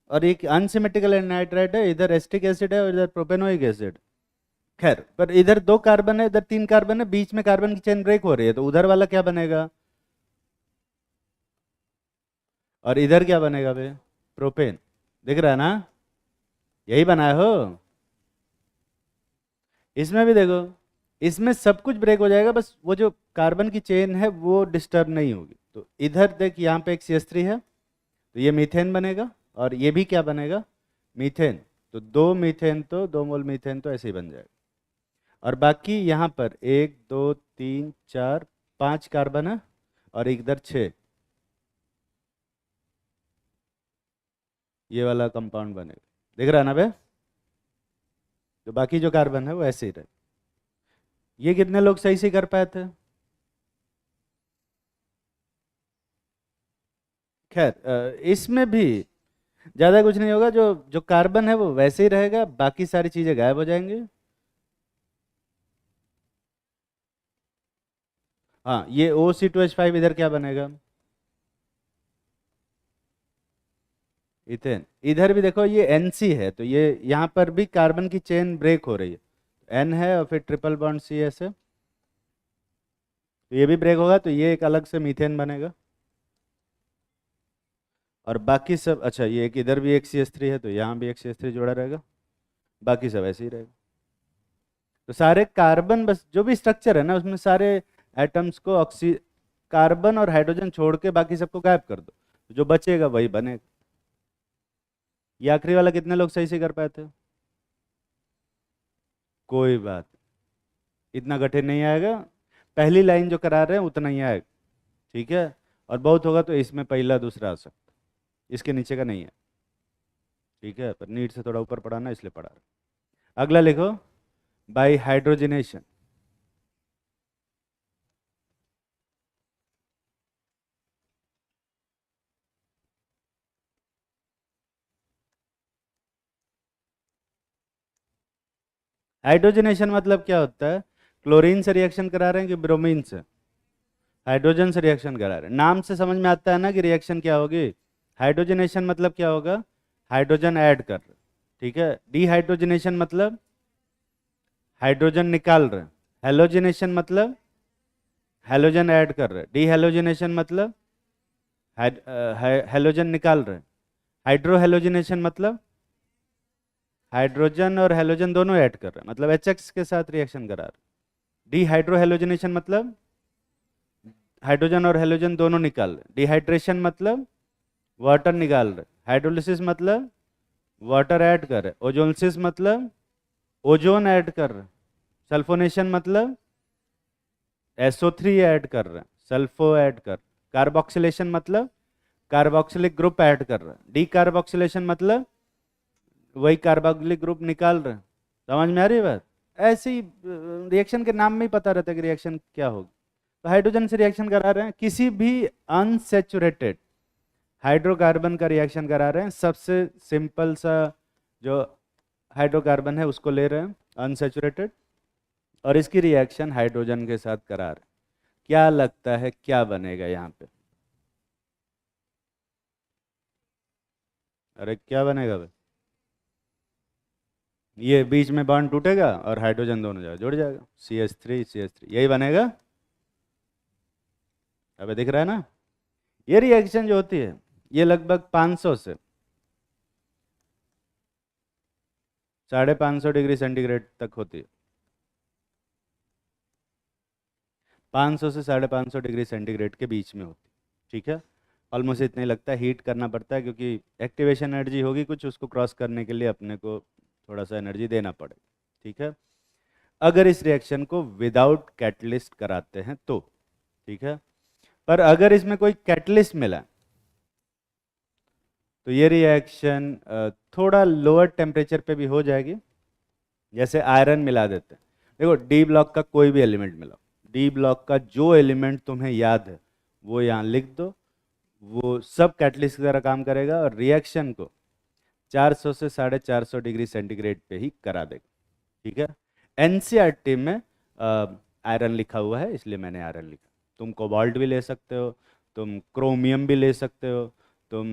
A: और एक अनसिमेट्रिकल एनहाइड्राइड है, इधर एस्टिक एसिड है और इधर प्रोपेनोइक एसिड। खैर, पर इधर 2 कार्बन है, इधर 3 कार्बन है, बीच में कार्बन की चेन ब्रेक हो रही है, तो उधर वाला क्या बनेगा? और इधर क्या बनेगा बे? प्रोपेन। दिख रहा है ना? यही बनाया हो। इसमें भी देखो, इसमें सब कुछ ब्रेक हो जाएगा, बस वो जो कार्बन की चेन है वो डिस्टर्ब नहीं होगी। तो इधर देख, यहाँ पे एक CH3 है, तो तो ये मीथेन बनेगा और ये भी क्या बनेगा, मीथेन। तो 2 मीथेन तो 2 मोल मीथेन तो ऐसे ही बन जाएगा। और बाकी यहाँ पर 1 2 3 4 5 कार्बन है और इधर 6, ये वाला कंपाउंड बनेगा। दिख रहा है ना बे? तो बाकी जो कार्बन है वो ऐसे ही रहे। ये कितने लोग सही से कर पाए थे? खैर इसमें भी ज़्यादा कुछ नहीं होगा, जो जो कार्बन है वो वैसे ही रहेगा, बाकी सारी चीज़ें गायब हो जाएंगी। हाँ, ये OC2H5 इधर क्या बनेगा, इथेन। इधर भी देखो ये NC है, तो ये यहाँ पर भी कार्बन की चेन ब्रेक हो रही है, N है और फिर ट्रिपल बॉन्ड CS है, तो ये भी ब्रेक होगा, तो ये एक अलग से मीथेन बनेगा। और बाकी सब, अच्छा ये एक इधर भी एक CH3 है, तो यहाँ भी एक CH3 जोड़ा रहेगा, बाकी सब ऐसे ही रहेगा। तो सारे कार्बन, बस जो भी स्ट्रक्चर है ना उसमें सारे एटम्स को ऑक्सी कार्बन और हाइड्रोजन छोड़ के बाकी सबको गायब कर दो, तो जो बचेगा वही बनेगा। ये आखिरी वाला कितने लोग सही से कर पाए थे? कोई बात, इतना कठिन नहीं आएगा, पहली लाइन जो करा रहे हैं उतना ही आएगा, ठीक है। और बहुत होगा तो इसमें पहला दूसरा आ सकता, इसके नीचे का नहीं है, ठीक है। पर नीट से थोड़ा ऊपर पढ़ाना इसलिए पढ़ा रहा। अगला लिखो, बाय हाइड्रोजनेशन। हाइड्रोजनेशन मतलब क्या होता है, क्लोरीन से रिएक्शन करा रहे हैं कि ब्रोमीन से? हाइड्रोजन से रिएक्शन करा रहे हैं, नाम से समझ में आता है ना कि रिएक्शन क्या होगी। हाइड्रोजनेशन मतलब क्या होगा, हाइड्रोजन ऐड कर रहे, ठीक है। डिहाइड्रोजनेशन मतलब हाइड्रोजन निकाल रहे, हेलोजनेशन मतलब हेलोजन ऐड कर रहे, डिहेलोजनेशन मतलब हेलोजन निकाल रहे, हाइड्रोहेलोजनेशन मतलब हाइड्रोजन और हेलोजन दोनों ऐड कर रहे हैं, मतलब HX के साथ रिएक्शन करा रहे। डिहाइड्रोहेलोजनेशन मतलब हाइड्रोजन और हेलोजन दोनों निकाल रहे। डिहाइड्रेशन मतलब वाटर निकाल रहे। हाइड्रोलिसिस मतलब वाटर ऐड कर रहे। ओजोलिसिस मतलब ओजोन ऐड कर रहे। सल्फोनेशन मतलब SO3 ऐड कर रहे हैं, सल्फो ऐड कर। कार्बोक्सिलेशन मतलब कार्बोक्सिलिक ग्रुप ऐड कर रहे हैं। डीकार्बोक्सिलेशन मतलब वही कार्बोक्सिलिक ग्रुप निकाल रहे हैं। समझ में आ रही है बात? ऐसे ही रिएक्शन के नाम में ही पता रहता है कि रिएक्शन क्या होगी। तो हाइड्रोजन से रिएक्शन करा रहे हैं, किसी भी अनसेचुरेटेड हाइड्रोकार्बन का रिएक्शन करा रहे हैं। सबसे सिंपल सा जो हाइड्रोकार्बन है उसको ले रहे हैं अनसेचुरेटेड, और इसकी रिएक्शन हाइड्रोजन के साथ करा रहे हैं। क्या लगता है क्या बनेगा यहाँ पे? अरे क्या बनेगा भाई? ये बीच में बॉन्ड टूटेगा और हाइड्रोजन दोनों जगह जुड़ जाएगा, CH3 यही बनेगा। अबे दिख रहा है ना? ये रिएक्शन जो होती है ये लगभग 500 से 550 डिग्री सेंटीग्रेड तक होती है। 500 से 550 डिग्री सेंटीग्रेड के बीच में होती है, ठीक है। ऑलमोस्ट इतना ही लगता है, हीट करना पड़ता है क्योंकि एक्टिवेशन एनर्जी होगी कुछ, उसको क्रॉस करने के लिए अपने को थोड़ा सा एनर्जी देना पड़ेगा, ठीक है। अगर इस रिएक्शन को विदाउट कैटलिस्ट कराते हैं तो, ठीक है। पर अगर इसमें कोई कैटलिस्ट मिला तो ये रिएक्शन थोड़ा लोअर टेम्परेचर पे भी हो जाएगी। जैसे आयरन मिला देते हैं, देखो डी ब्लॉक का कोई भी एलिमेंट मिला, डी ब्लॉक का जो एलिमेंट तुम्हें याद है वो यहाँ लिख दो, वो सब कैटलिस्ट की तरह काम करेगा और रिएक्शन को 400 से 450 डिग्री सेंटीग्रेड पे ही करा देगा, ठीक है। NCERT में आयरन लिखा हुआ है इसलिए मैंने आयरन लिखा। तुम कोबाल्ट भी ले सकते हो, तुम क्रोमियम भी ले सकते हो, तुम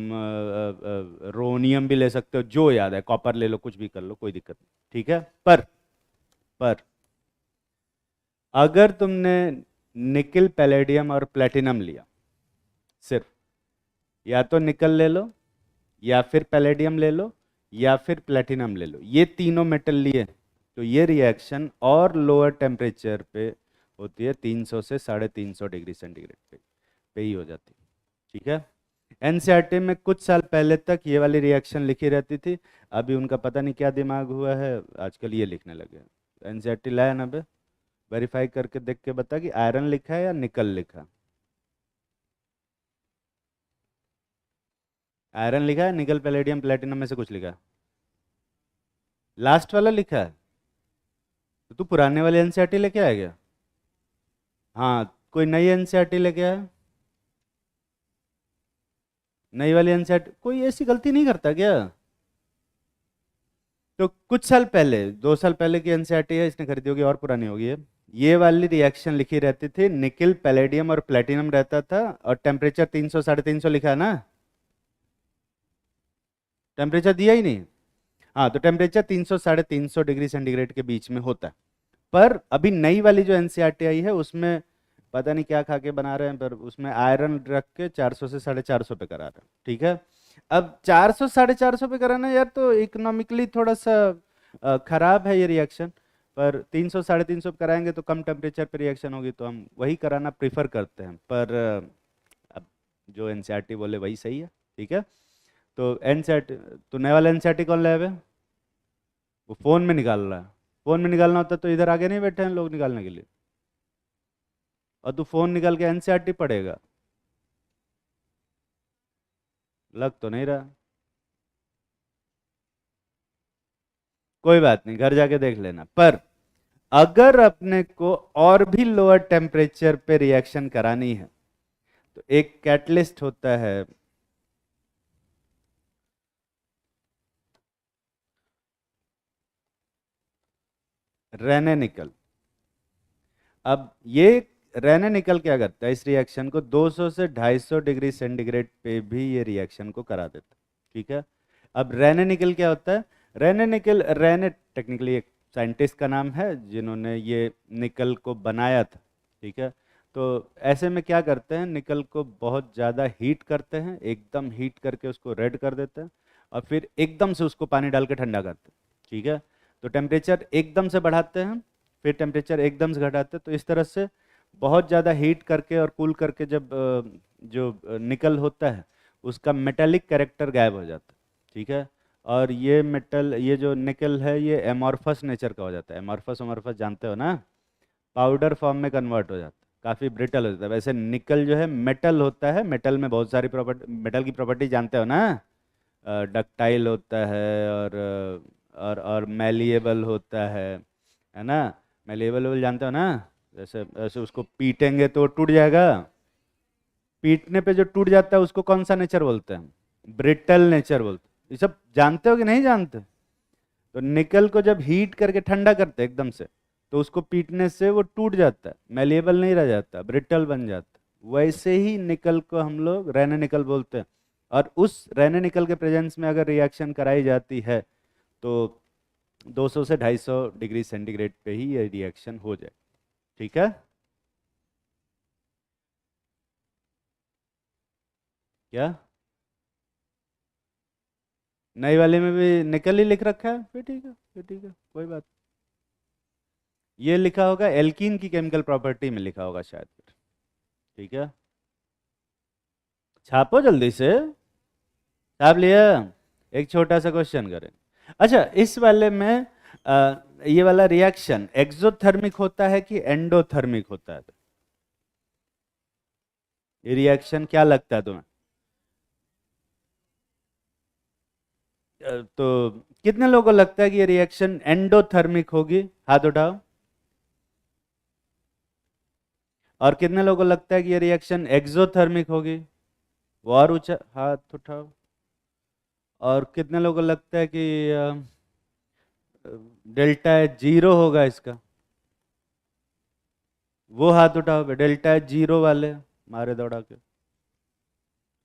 A: रोनियम भी ले सकते हो, जो याद है, कॉपर ले लो, कुछ भी कर लो, कोई दिक्कत नहीं, ठीक है। पर अगर तुमने निकल, पैलेडियम और प्लेटिनम लिया, सिर्फ या तो निकल ले लो या फिर पैलेडियम ले लो या फिर प्लेटिनम ले लो, ये तीनों मेटल लिए तो ये रिएक्शन और लोअर टेम्परेचर पे होती है, 300 से 350 डिग्री सेंटीग्रेड पे ही हो जाती है, ठीक है। एनसीईआरटी में कुछ साल पहले तक ये वाली रिएक्शन लिखी रहती थी, अभी उनका पता नहीं क्या दिमाग हुआ है, आजकल ये लिखने लगे। एनसीईआरटी लाया ना बे, वेरीफाई करके देख के बता कि आयरन लिखा है या निकल लिखा। आयरन लिखा है, निकल, पैलेडियम, प्लेटिनम में से कुछ लिखा है? लास्ट वाला लिखा है? तो तू पुराने वाले एनसीईआरटी लेके आया क्या? हाँ, कोई नई एनसीईआरटी लेके आया? नई वाली एनसीईआरटी कोई ऐसी गलती नहीं करता क्या? तो कुछ साल पहले, 2 साल पहले की एनसीईआरटी है, इसने खरीदी होगी और पुरानी होगी ये वाली रिएक्शन लिखी रहती थी, निकल, पैलेडियम और प्लेटिनम रहता था, और टेम्परेचर 300 350 लिखा है ना? टेम्परेचर दिया ही नहीं। हाँ, तो टेम्परेचर 300 350 डिग्री सेंटीग्रेड के बीच में होता है। पर अभी नई वाली जो एनसीईआरटी आई है उसमें पता नहीं क्या खा के बना रहे हैं, पर उसमें आयरन रख के 400 से 450 पे करा रहे हैं, ठीक है। अब 400 450 पे कराना यार तो इकोनॉमिकली थोड़ा सा खराब है ये रिएक्शन। पर 300 350 पे कराएंगे तो कम टेम्परेचर पे रिएक्शन होगी, तो हम वही कराना प्रिफर करते हैं। पर अब जो एनसीईआरटी बोले वही सही है, ठीक है। तो एनसीईआरटी, तो नया वाला एनसीईआरटी कौन लाया है? वो फोन में निकाल रहा है। फोन में निकालना होता तो इधर आगे नहीं बैठे हैं लोग निकालने के लिए, और तू फोन निकाल के एनसीईआरटी पढ़ेगा? लग तो नहीं रहा। कोई बात नहीं, घर जाके देख लेना। पर अगर अपने को और भी लोअर टेम्परेचर पे रिएक्शन करानी है तो एक कैटलिस्ट होता है, रेने निकल। अब ये रेने निकल क्या करता है, इस रिएक्शन को 200 से 250 डिग्री सेंटीग्रेड पे भी ये रिएक्शन को करा देता है, ठीक है। अब रेने निकल क्या होता है? रेने निकल, रेने टेक्निकली एक साइंटिस्ट का नाम है जिन्होंने ये निकल को बनाया था, ठीक है। तो ऐसे में क्या करते हैं, निकल को बहुत ज़्यादा हीट करते हैं, एकदम हीट करके उसको रेड कर देते हैं, और फिर एकदम से उसको पानी डाल के ठंडा करते हैं, ठीक है। तो टेम्परेचर एकदम से बढ़ाते हैं, फिर टेम्परेचर एकदम से घटाते हैं, तो इस तरह से बहुत ज़्यादा हीट करके और कूल करके जब जो निकल होता है उसका मेटेलिक कैरेक्टर गायब हो जाता है, ठीक है। और ये मेटल, ये जो निकल है ये एमॉर्फस नेचर का हो जाता है। एमॉर्फस, एमॉर्फस जानते हो ना? पाउडर फॉर्म में कन्वर्ट हो जाता है, काफ़ी ब्रिटल हो जाता है। वैसे निकल जो है मेटल होता है, मेटल में बहुत सारी प्रॉपर्टी, मेटल की प्रॉपर्टी जानते हो ना? डक्टाइल होता है, और मैलिएबल होता है ना? मैलिएबल जानते हो ना? जैसे ऐसे उसको पीटेंगे तो टूट जाएगा, पीटने पे जो टूट जाता है उसको कौन सा नेचर बोलते हैं? ब्रिटल नेचर बोलते हैं। ये सब जानते हो कि नहीं जानते? तो निकल को जब हीट करके ठंडा करते हैं एकदम से, तो उसको पीटने से वो टूट जाता है, मैलिएबल नहीं रह जाता, ब्रिटल बन जाता है। वैसे ही निकल को हम लोग रेने निकल बोलते हैं। और उस रेने निकल के प्रेजेंस में अगर रिएक्शन कराई जाती है तो 200 से 250 डिग्री सेंटीग्रेड पे ही ये रिएक्शन हो जाए, ठीक है। क्या नई वाले में भी निकल ही लिख रखा है? फिर ठीक है, फिर ठीक है, कोई बात। ये लिखा होगा एल्कीन की केमिकल प्रॉपर्टी में लिखा होगा शायद, फिर ठीक है। छापो जल्दी से। छाप लिया? एक छोटा सा क्वेश्चन करें। अच्छा, इस वाले में ये वाला रिएक्शन एक्सोथर्मिक होता है कि एंडोथर्मिक होता है? ये रिएक्शन क्या लगता है तुम्हें? तो कितने लोगों को लगता है कि ये रिएक्शन एंडोथर्मिक होगी? हाथ उठाओ। और कितने लोगों को लगता है कि ये रिएक्शन एक्सोथर्मिक होगी? वो और ऊंचा हाथ उठाओ। और कितने लोगों को लगता है कि डेल्टा एच जीरो होगा इसका? वो हाथ उठाओ बे, डेल्टा एच जीरो वाले, मारे दौड़ा के।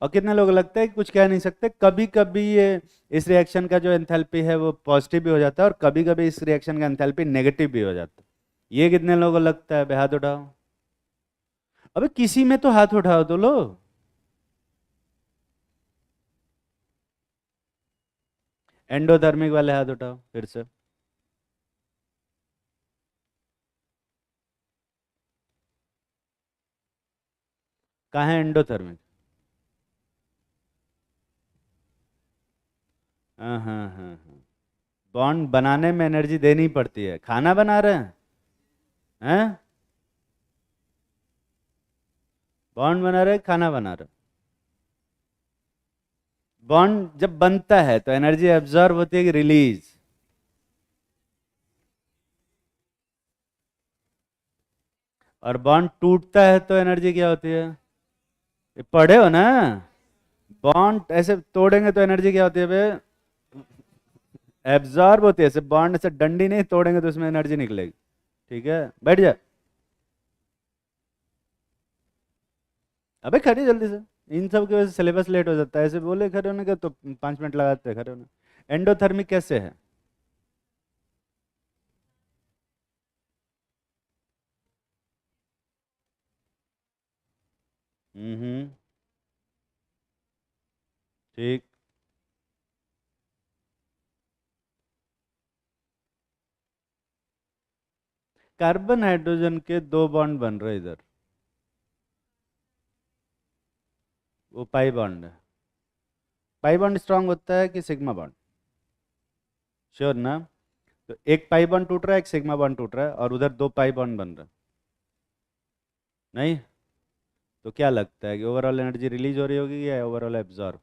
A: और कितने लोगों को लगता है कि कुछ कह नहीं सकते, कभी कभी ये इस रिएक्शन का जो एंथैल्पी है वो पॉजिटिव भी हो जाता है और कभी कभी इस रिएक्शन का एंथैल्पी नेगेटिव भी हो जाता है? ये कितने लोगों को लगता है बे, हाथ उठाओ। अबे किसी में तो हाथ उठाओ तो लो। एंडोथर्मिक वाले हाथ उठाओ फिर से। कहाँ है एंडोथर्मिक? हाँ हाँ हाँ हाँ। बॉन्ड बनाने में एनर्जी देनी पड़ती है। खाना बना रहे हैं? बॉन्ड बना रहे, खाना बना रहे? बॉन्ड जब बनता है तो एनर्जी एब्जॉर्ब होती है कि रिलीज? और बॉन्ड टूटता है तो एनर्जी क्या होती है? ये पढ़े हो ना? बॉन्ड ऐसे तोड़ेंगे तो एनर्जी क्या होती है बे? एब्जॉर्ब होती है। ऐसे बॉन्ड ऐसे डंडी नहीं तोड़ेंगे तो उसमें एनर्जी निकलेगी। ठीक है, बैठ जा। अबे खड़ी जल्दी से। इन सब की वजह से सिलेबस लेट हो जाता है। ऐसे बोले खड़े होने का तो 5 मिनट लगाते हैं खड़े होने। एंडोथर्मिक कैसे है? हम्म। ठीक। कार्बन हाइड्रोजन के दो बॉन्ड बन रहे इधर। वो पाई बॉन्ड है। पाई बॉन्ड स्ट्रांग होता है कि सिग्मा बॉन्ड? श्योर ना? तो एक पाई बॉन्ड टूट रहा है, एक सिग्मा बॉन्ड टूट रहा है, और उधर दो पाई बॉन्ड बन रहा है। नहीं? तो क्या लगता है कि ओवरऑल एनर्जी रिलीज हो रही होगी या ओवरऑल एब्जॉर्ब?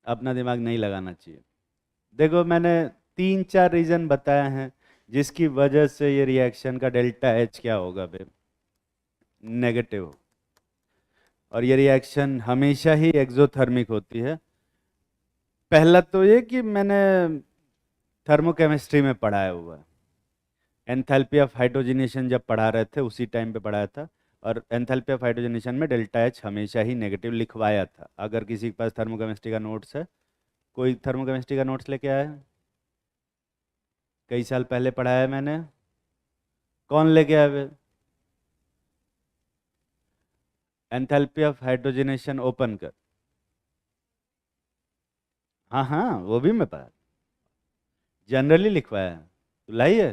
A: अपना दिमाग नहीं लगाना चाहिए। देखो, मैंने 3 4 रीजन बताए हैं जिसकी वजह से ये रिएक्शन का डेल्टा एच क्या होगा बे? नेगेटिव। और ये रिएक्शन हमेशा ही एक्सोथर्मिक होती है। पहला तो ये कि मैंने थर्मोकेमिस्ट्री में पढ़ाया हुआ है। एंथैल्पी ऑफ हाइड्रोजनेशन जब पढ़ा रहे थे उसी टाइम पे पढ़ाया था। और एंथैल्पी ऑफ हाइड्रोजनेशन में डेल्टा एच हमेशा ही नेगेटिव लिखवाया था। अगर किसी के पास थर्मोकेमिस्ट्री का नोट्स है, कोई थर्मोकेमिस्ट्री का नोट्स लेके आया है? कई साल पहले पढ़ाया है मैंने। कौन लेके आया है? एंथैल्पी ऑफ हाइड्रोजनेशन ओपन कर। हाँ हाँ, वो भी मैं पढ़ा। जनरली लिखवाया है। तो लाइए।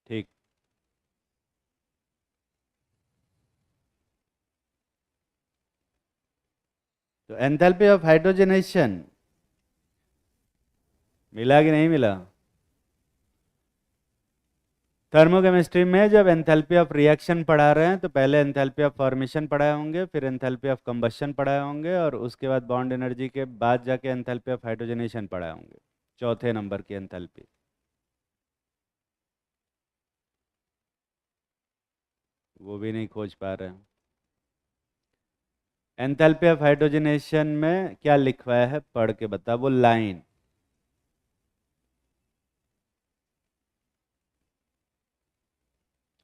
A: ठीक। तो एंथैल्पी ऑफ हाइड्रोजनेशन मिला कि नहीं मिला? थर्मोकेमिस्ट्री में जब एंथैल्पी ऑफ रिएक्शन पढ़ा रहे हैं तो पहले एंथैल्पी ऑफ फॉर्मेशन पढ़ाए होंगे, फिर एंथैल्पी ऑफ कंबशन पढ़ाए होंगे, और उसके बाद बॉन्ड एनर्जी के बाद जाके एंथैल्पी ऑफ हाइड्रोजनेशन पढ़ाए होंगे। चौथे नंबर की एंथैल्पी। वो भी नहीं खोज पा रहे हैं। एंथैल्पी ऑफ हाइड्रोजनेशन में क्या लिखवाया है पढ़ के बता वो लाइन।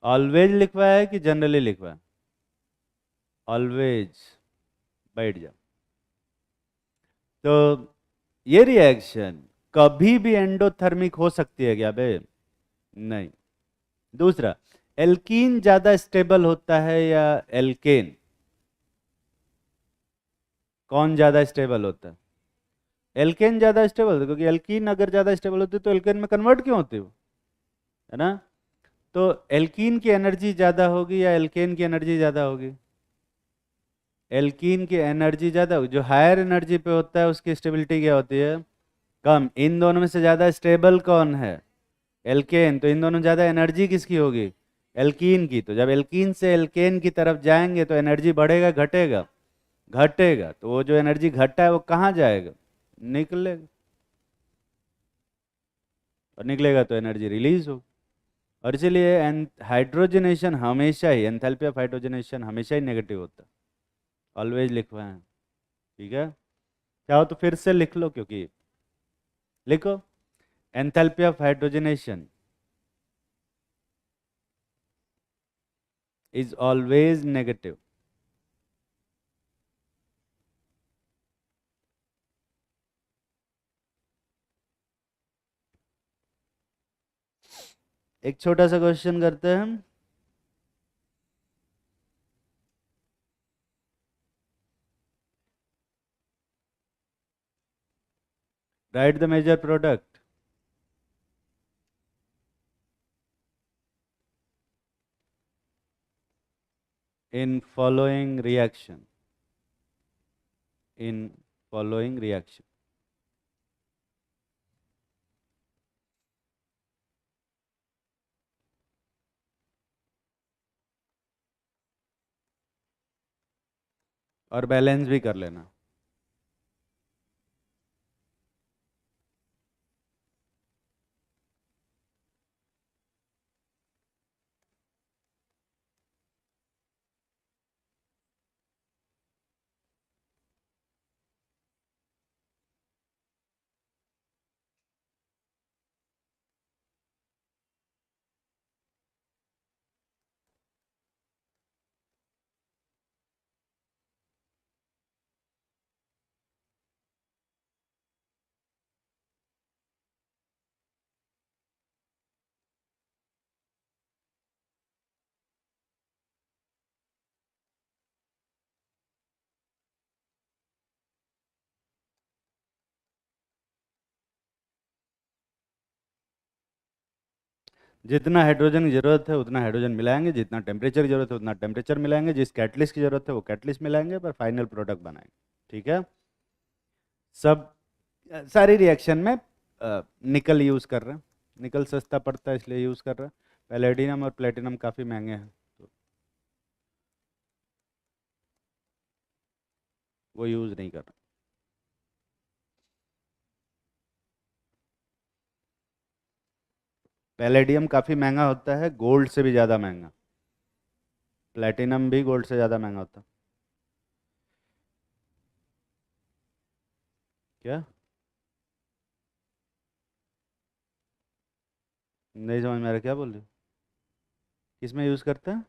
A: ऑलवेज लिखवाया है कि जनरली लिखवाया? ऑलवेज। बैठ जा। तो ये रिएक्शन कभी भी एंडोथर्मिक हो सकती है क्या बे? नहीं। दूसरा, एल्कीन ज्यादा स्टेबल होता है या एल्केन? कौन ज्यादा स्टेबल होता है? एल्केन ज्यादा स्टेबल होता है, क्योंकि एल्कीन अगर ज्यादा स्टेबल होती तो एल्केन में कन्वर्ट क्यों होती वो? है ना? तो एल्कीन की एनर्जी ज्यादा होगी या एल्केन की एनर्जी ज्यादा होगी? एल्कीन की एनर्जी ज्यादा होगी। जो हायर एनर्जी पे होता है उसकी स्टेबिलिटी क्या होती है? कम। इन दोनों में से ज्यादा स्टेबल कौन है? एल्केन। तो इन दोनों ज्यादा एनर्जी किसकी होगी? एल्कीन की। तो जब एल्कीन से एल्केन की तरफ जाएंगे तो एनर्जी बढ़ेगा घटेगा? घटेगा। तो वो जो एनर्जी घटा है वो कहाँ जाएगा? निकलेगा। और निकलेगा तो एनर्जी रिलीज हो। और इसीलिए हाइड्रोजनेशन हमेशा ही, एंथैल्पी ऑफ हाइड्रोजनेशन हमेशा ही नेगेटिव होता है। ऑलवेज लिखवा है। ठीक है? चाहो तो फिर से लिख लो, क्योंकि लिखो, enthalpy of hydrogenation is always negative. एक छोटा सा क्वेश्चन करते हैं हम। Write the major product. In following reaction. In following reaction. और बैलेंस भी कर लेना. जितना हाइड्रोजन की जरूरत है उतना हाइड्रोजन मिलाएंगे, जितना टेम्परेचर की जरूरत है उतना टेम्परेचर मिलाएंगे, जिस कैटलिस्ट की जरूरत है वो कैटलिस्ट मिलाएंगे, पर फाइनल प्रोडक्ट बनाएंगे. ठीक है. सब सारी रिएक्शन में निकल यूज़ कर रहे हैं. निकल सस्ता पड़ता है इसलिए यूज़ कर रहे हैं. पैलेडियम और प्लेटिनम काफ़ी महंगे हैं, तो वो यूज़ नहीं कर रहे. पैलेडियम काफ़ी महंगा होता है, गोल्ड से भी ज़्यादा महंगा. प्लेटिनम भी गोल्ड से ज़्यादा महंगा होता है. क्या? नहीं समझ में आ रहा, क्या बोल रहे हो? किस में यूज़ करते हैं?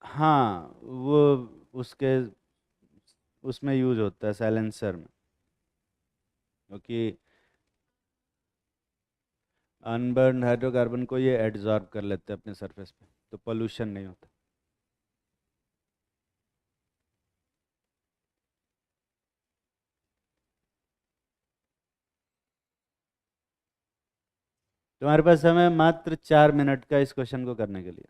A: हाँ, वो उसके उसमें यूज होता है साइलेंसर में, क्योंकि अनबर्न हाइड्रोकार्बन को ये एड्जॉर्ब कर लेते हैं अपने सरफेस पे, तो पोल्यूशन नहीं होता. तुम्हारे पास समय मात्र 4 मिनट का इस क्वेश्चन को करने के लिए.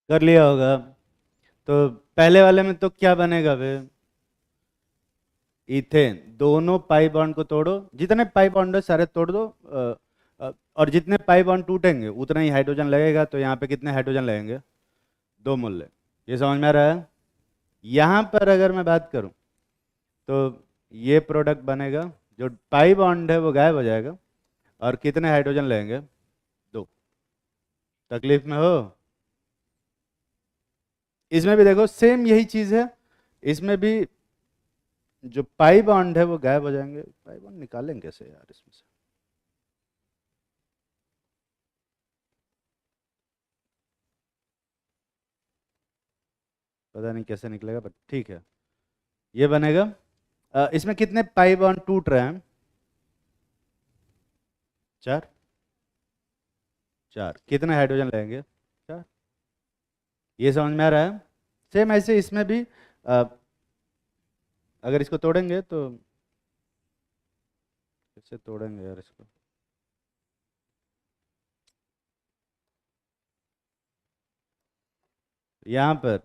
A: कर लिया होगा। तो पहले वाले में तो क्या बनेगा वे? इथेन। दोनों पाई बॉन्ड को तोड़ो, जितने पाई बॉन्ड है सारे तोड़ दो। और जितने पाई बॉन्ड टूटेंगे उतना ही हाइड्रोजन लगेगा, तो यहाँ पे कितने हाइड्रोजन लगेंगे? 2 मूल्य। ये समझ में आ रहा है? यहाँ पर अगर मैं बात करूँ तो ये प्रोडक्ट बनेगा, जो पाई बॉन्ड है वो गायब हो जाएगा, और कितने हाइड्रोजन लेंगे? 2। तकलीफ में हो? इसमें भी देखो सेम यही चीज है। इसमें भी जो पाई बॉन्ड है वो गायब हो जाएंगे। पाई बॉन्ड निकालेंगे कैसे यार इसमें से? पता नहीं कैसे निकलेगा, बट ठीक है। ये बनेगा। इसमें कितने पाई बॉन्ड टूट रहे हैं? 4। 4। कितने हाइड्रोजन लेंगे? 4। ये समझ में आ रहा है? सेम ऐसे इसमें भी अ, अगर इसको तोड़ेंगे तो कैसे तोड़ेंगे यार इसको? यहाँ पर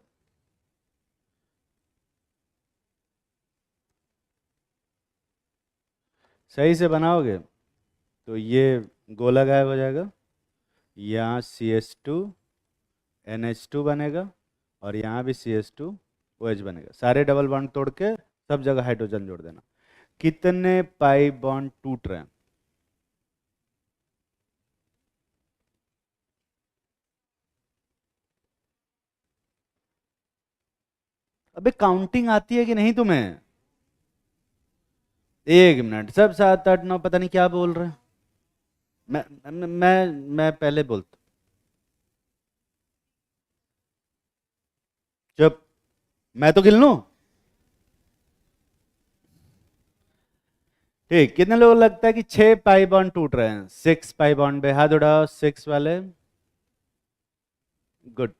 A: सही से बनाओगे तो ये गोला गायब हो जाएगा, यहाँ CH2NH2 बनेगा, और यहाँ भी CH2OH बनेगा। सारे डबल बॉन्ड तोड़ के सब जगह हाइड्रोजन जोड़ देना। कितने पाई बॉन्ड टूट रहे हैं? अबे काउंटिंग आती है कि नहीं तुम्हें? 1 मिनट, सब 7 8 9 पता नहीं क्या बोल रहे हैं। मैं पहले बोलता। जब मैं तो गिन लूं। ठीक, कितने लोगों को लगता है कि 6 पाई बॉन्ड टूट रहे हैं? 6 पाई बॉन्ड पे हाथ उठाओ, 6 वाले। गुड।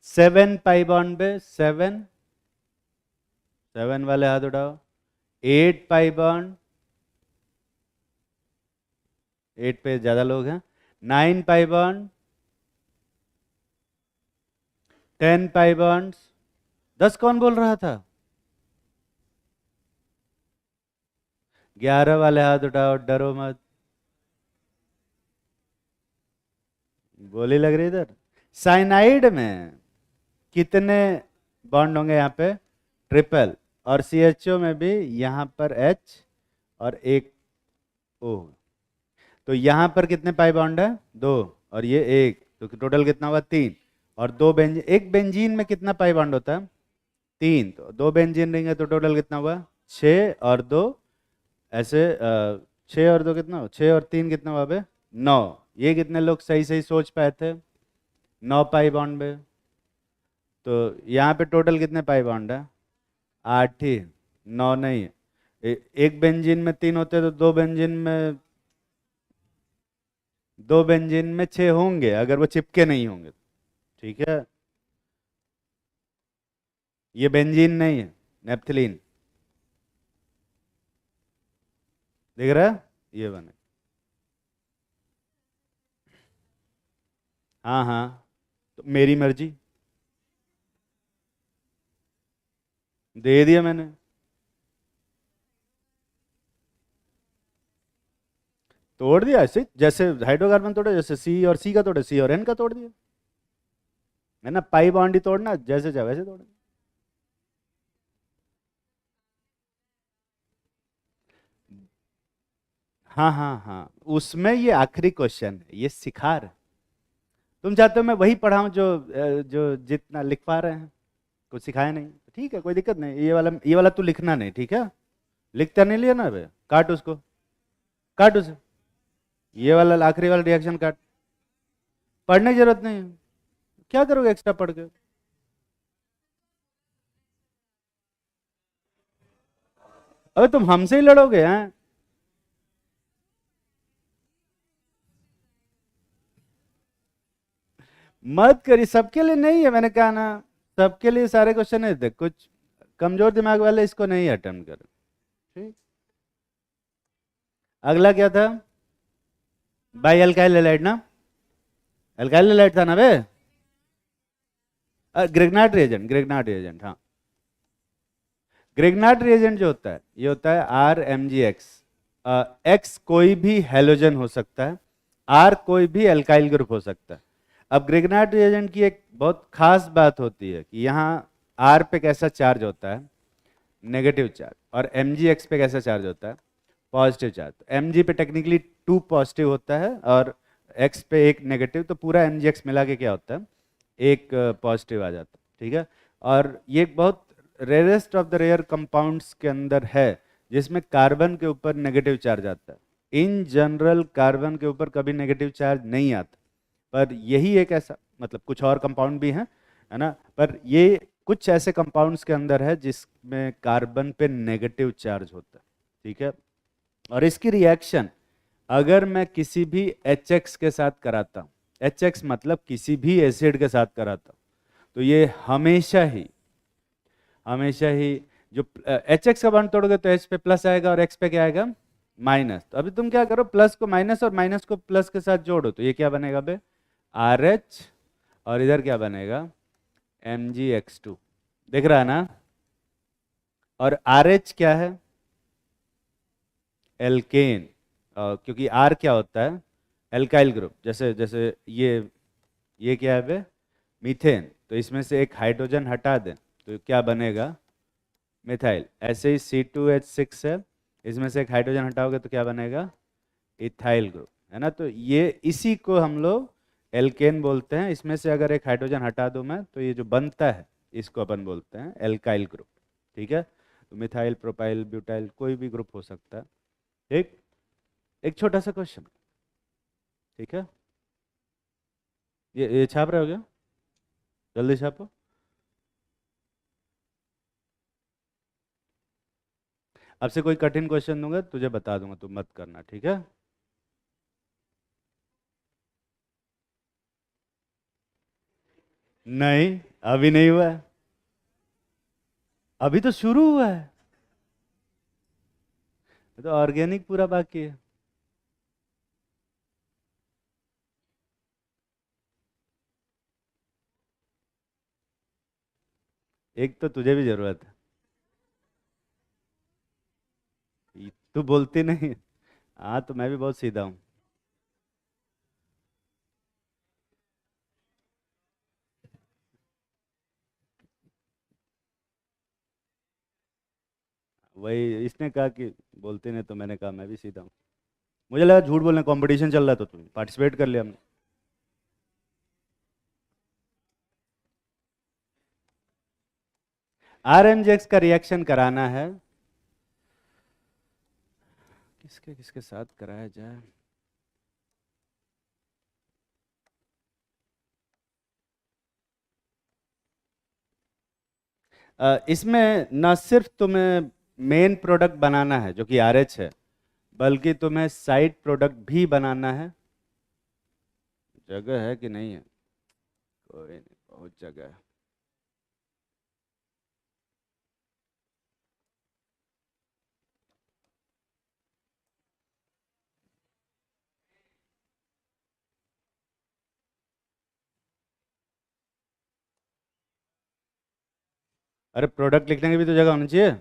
A: 7 पाई बॉन्ड पे 7। 7 वाले हाथ उठाओ। 8 पाई बॉन्ड। 8 पे ज्यादा लोग हैं। 9 पाई बॉन्ड। 10 pi bond. 10 कौन बोल रहा था? 11 वाले हाथ उठाओ, डरो मत। गोली लग रही इधर। साइनाइड में कितने बॉन्ड होंगे यहाँ पे? ट्रिपल। और CHO में भी यहाँ पर H और एक O। तो यहाँ पर कितने पाई बॉन्ड है? 2। और ये 1, तो टोटल कितना हुआ? 3। और 2 बेंजीन, एक बेंजीन में कितना पाई बॉन्ड होता है? 3। तो 2 बेंजीन रहेंगे तो टोटल कितना हुआ? 6 और 2 ऐसे 6 और 2 कितना हो? 6 और 3 कितना हुआ बे? 9। ये कितने लोग सही सही सोच पाए थे? 9 पाई बॉन्ड में। तो यहाँ पे टोटल कितने पाई बॉन्ड है? 8 ही। 9 नहीं है। एक बेंजीन में 3 होते तो दो बेंजीन में 6 होंगे अगर वो चिपके नहीं होंगे। ठीक है। ये बेंजीन नहीं है, नेप्थलीन। दिख रहा है? ये बने। हाँ हाँ, तो मेरी मर्जी। दे दिया मैंने। तोड़ दिया ऐसे, जैसे हाइड्रोकार्बन तोड़े, जैसे सी और सी का तोड़े, सी और एन का तोड़ दिया। है ना? पाई बॉन्ड ही तोड़ना, जैसे चाहे वैसे तोड़ना। हाँ हाँ हाँ, उसमें ये आखिरी क्वेश्चन है, ये सिखा रहे हैं। तुम चाहते हो मैं वही पढ़ाऊं जो जितना लिख पा रहे हैं? कुछ सिखाया नहीं, ठीक है, कोई दिक्कत नहीं। ये वाला तू लिखना नहीं, ठीक है? लिखता नहीं लिया ना बे, काट उसको। काट उसे। ये वाला आखिरी वाला रिएक्शन काट। पढ़ने की जरूरत नहीं है। क्या करोगे एक्स्ट्रा पढ़ के? अबे तुम हमसे ही लड़ोगे हैं? मत करिए, सबके लिए नहीं है, मैंने कहा ना। सबके लिए सारे क्वेश्चन नहीं थे, कुछ कमजोर दिमाग वाले इसको नहीं अटेम्प्ट करें। ठीक। अगला क्या था? बाई अल्काइल हैलाइड ना? अल्काइल हैलाइड था ना बे? ग्रेगनार्ड रिएजेंट, हाँ। ग्रेगनार्ड रिएजेंट जो होता है ये होता है R M G X. X कोई भी हेलोजन हो सकता है, आर कोई भी एल्काइल ग्रुप हो सकता है। अब ग्रेगनार्ड रिएजेंट की एक बहुत खास बात होती है कि यहाँ आर पे कैसा चार्ज होता है, नेगेटिव चार्ज, और एम जी एक्स पे कैसा चार्ज होता है, पॉजिटिव चार्ज। एम जी पे टेक्निकली 2 पॉजिटिव होता है और एक्स पे एक नेगेटिव, तो पूरा एम जी एक्स मिला के क्या होता है, एक पॉजिटिव आ जाता है, ठीक है। और ये एक बहुत rarest of the rare compounds के अंदर है जिसमें कार्बन के ऊपर नेगेटिव चार्ज आता है। इन जनरल कार्बन के ऊपर कभी नेगेटिव चार्ज नहीं आता, पर यही एक ऐसा, मतलब कुछ और कंपाउंड भी हैं, है ना, पर ये कुछ ऐसे कंपाउंड्स के अंदर है जिसमें कार्बन पे नेगेटिव चार्ज होता है, ठीक है। और इसकी रिएक्शन अगर मैं किसी भी एच के साथ कराता हूँ, एच मतलब किसी भी एसिड के साथ कराता हूँ, तो ये हमेशा ही जो एच का बॉन्ड तोड़ोगे तो एच पे प्लस आएगा और एक्स पे क्या आएगा, माइनस। तो अभी तुम क्या करो, प्लस को माइनस और माइनस को प्लस के साथ जोड़ो, तो ये क्या बनेगा बे, आर एच, और इधर क्या बनेगा, एम जी एक्स टू। दिख रहा है ना। और आर एच क्या है, एल्केन। क्योंकि आर क्या होता है, एल्काइल ग्रुप। जैसे जैसे ये क्या है बे, मीथेन। तो इसमें से एक हाइड्रोजन हटा दें तो क्या बनेगा, मिथाइल। ऐसे ही C2H6 है, इसमें से एक हाइड्रोजन हटाओगे तो क्या बनेगा, इथाइल ग्रुप, है ना। तो ये इसी को हम लोग एल्केन बोलते हैं। इसमें से अगर एक हाइड्रोजन हटा दूं मैं तो ये जो बनता है इसको अपन बोलते हैं एल्काइल ग्रुप, ठीक है। तो मिथाइल, प्रोपाइल, ब्यूटाइल, कोई भी ग्रुप हो सकता है। एक एक छोटा सा क्वेश्चन, ठीक है। ये छाप रहे हो क्या, जल्दी छापो। अब से कोई कठिन क्वेश्चन दूंगा तुझे बता दूंगा, तू मत करना, ठीक है। नहीं, अभी नहीं हुआ है, अभी तो शुरू हुआ है। ये तो ऑर्गेनिक पूरा बाकी है। एक तो तुझे भी जरूरत है, तू बोलती नहीं। हाँ, तो मैं भी बहुत सीधा हूँ। वही इसने कहा कि बोलती नहीं, तो मैंने कहा मैं भी सीधा हूँ। मुझे लगा झूठ बोलने कंपटीशन चल रहा था, तो तू पार्टिसिपेट कर लिया हमने। RMJX का रिएक्शन कराना है, किसके किसके साथ कराया जाए। इसमें न सिर्फ तुम्हें मेन प्रोडक्ट बनाना है जो कि RH है, बल्कि तुम्हें साइड प्रोडक्ट भी बनाना है। जगह है कि नहीं है, कोई नहीं, बहुत जगह है। अरे प्रोडक्ट लिखने की भी तो जगह होनी चाहिए।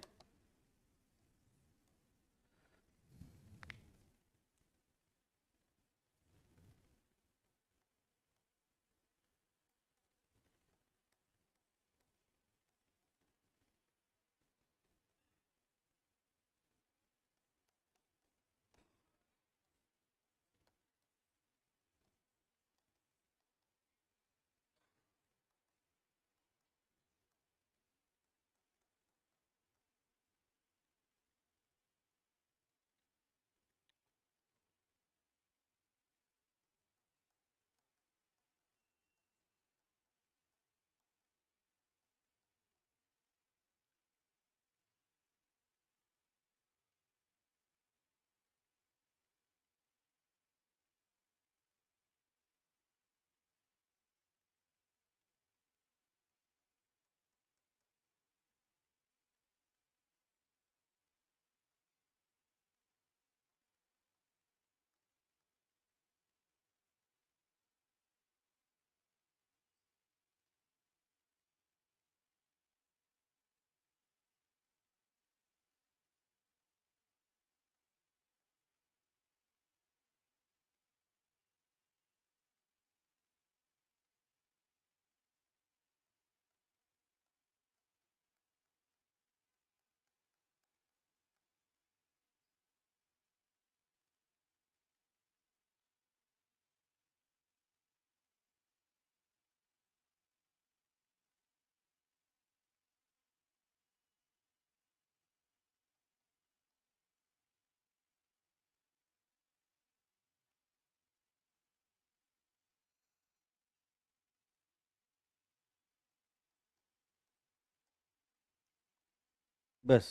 A: बस।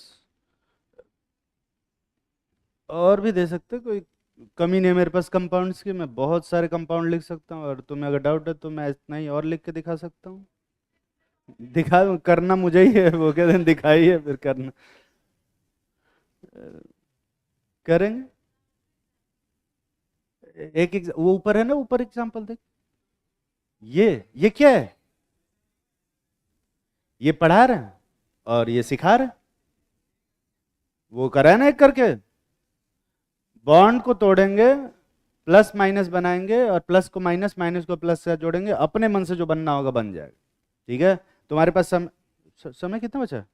A: और भी दे सकते, कोई कमी नहीं है मेरे पास कंपाउंड्स की, मैं बहुत सारे कंपाउंड लिख सकता हूँ, और तुम्हें अगर डाउट है तो मैं इतना ही और लिख के दिखा सकता हूँ। दिखा, करना मुझे ही है, वो कहते हैं दिखाई है फिर करना। अ, करेंगे। वो ऊपर है ना, ऊपर एग्जांपल देख। ये क्या है? ये पढ़ा रहे हैं और ये सिखा रहे हैं। वो करा है ना एक करके। बॉन्ड को तोड़ेंगे, प्लस माइनस बनाएंगे, और प्लस को माइनस, माइनस को प्लस से जोड़ेंगे, अपने मन से जो बनना होगा बन जाएगा। ठीक है। तुम्हारे पास समय कितना बचा है?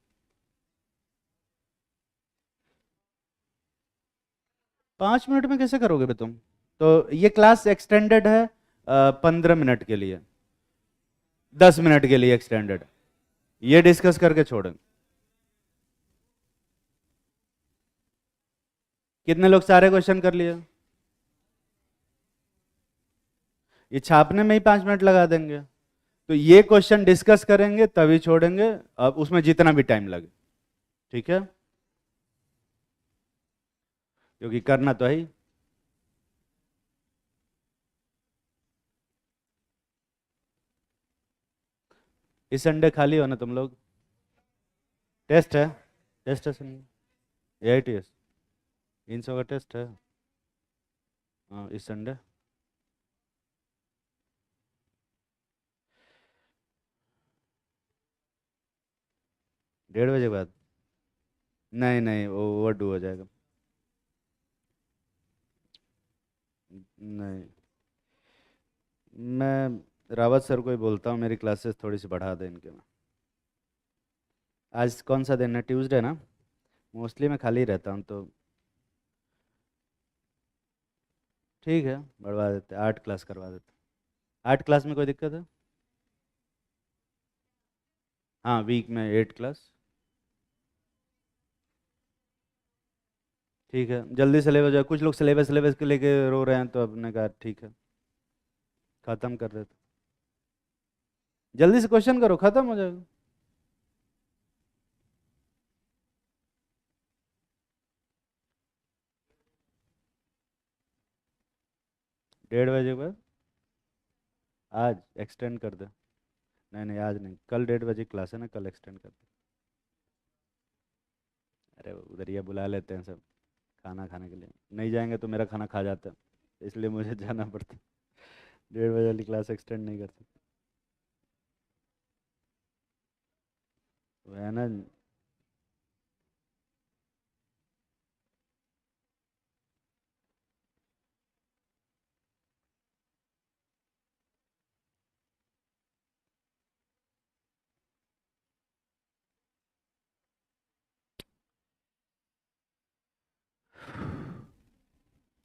A: 5 मिनट में कैसे करोगे बे तुम? तो ये क्लास एक्सटेंडेड है 15 मिनट के लिए, 10 मिनट के लिए एक्सटेंडेड। ये डिस्कस करके छोड़ेंगे। कितने लोग सारे क्वेश्चन कर लिए? ये छापने में ही 5 मिनट लगा देंगे। तो ये क्वेश्चन डिस्कस करेंगे तभी छोड़ेंगे, अब उसमें जितना भी टाइम लगे। ठीक है, क्योंकि करना तो है ही। इस संडे खाली हो ना तुम लोग? टेस्ट है? टेस्ट है संडे? AITS इन सब का टेस्ट है। हाँ, इस संडे। 1:30 बजे बाद? नहीं नहीं, वो ओवर डू हो जाएगा। नहीं, मैं रावत सर को ही बोलता हूँ मेरी क्लासेस थोड़ी सी बढ़ा दें इनके में। आज कौन सा दिन है? ट्यूसडे ना? मोस्टली मैं खाली रहता हूँ तो ठीक है, बढ़वा देते, 8 क्लास करवा देते। 8 क्लास में कोई दिक्कत है? हाँ, वीक में 8 क्लास। ठीक है, जल्दी सिलेबस जाए, कुछ लोग सिलेबस सिलेबस के लेके रो रहे हैं, तो अपने कहा ठीक है खत्म कर देते। जल्दी से क्वेश्चन करो, खत्म हो जाएगा। 1:30 बजे के बाद? आज एक्सटेंड कर दे। नहीं नहीं, आज नहीं, कल 1:30 बजे क्लास है ना, कल एक्सटेंड कर दे। अरे उधर ये बुला लेते हैं सब खाना खाने के लिए, नहीं जाएंगे तो मेरा खाना खा जाते हैं, इसलिए मुझे जाना पड़ता है। 1:30 बजे वाली क्लास एक्सटेंड नहीं कर सकते। वो है ना।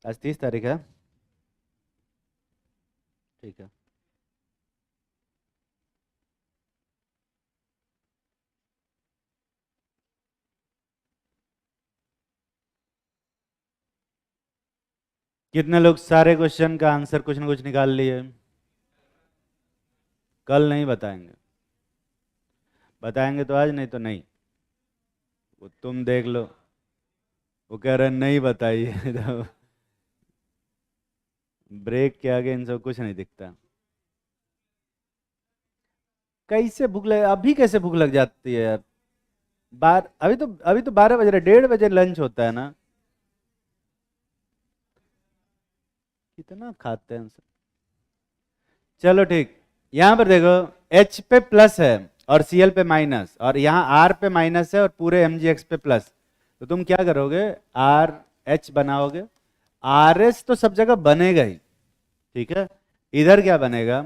A: आज 30 तारीख है। ठीक है। कितने लोग सारे क्वेश्चन का आंसर कुछ ना कुछ निकाल लिए? कल नहीं बताएंगे, बताएंगे तो आज, नहीं तो नहीं। वो तुम देख लो, वो कह रहे हैं नहीं बताइए तो ब्रेक के आगे इन सब कुछ नहीं दिखता। कैसे भूख लग, अभी कैसे भूख लग जाती है यार? अभी तो 12 बज रहे, 1:30 बजे लंच होता है ना। कितना खाते हैं सब। चलो ठीक, यहाँ पर देखो, H पे प्लस है और Cl पे माइनस, और यहाँ R पे माइनस है और पूरे MgX पे प्लस। तो तुम क्या करोगे? RH बनाओगे। RS तो सब जगह बनेगा ही, ठीक है। इधर क्या बनेगा?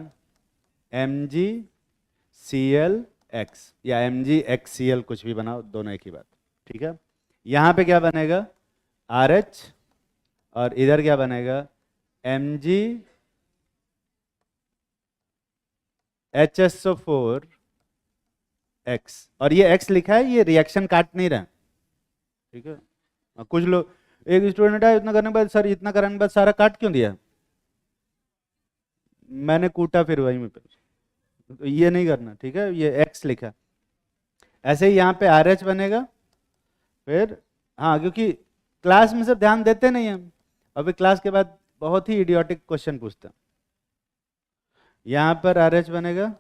A: MgClX या MgXCl, कुछ भी बनाओ, दोनों एक ही बात। ठीक है। यहाँ पे क्या बनेगा? RH, और इधर क्या बनेगा? MgHSO4X, और ये X लिखा है, ये रिएक्शन काट नहीं रहा। ठीक है। कुछ लोग, एक स्टूडेंट है, इतना करने के बाद, सर इतना करने के बाद सारा काट क्यों दिया? मैंने कूटा फिर वहीं में पे। तो ये नहीं करना, ठीक है, ये X लिखा। ऐसे ही यहाँ पे RH बनेगा, फिर हाँ, क्योंकि क्लास में सब ध्यान देते नहीं हम, अभी क्लास के बाद बहुत ही इडियोटिक क्वेश्चन पूछते हैं। यहां पर आर एच बनेगा,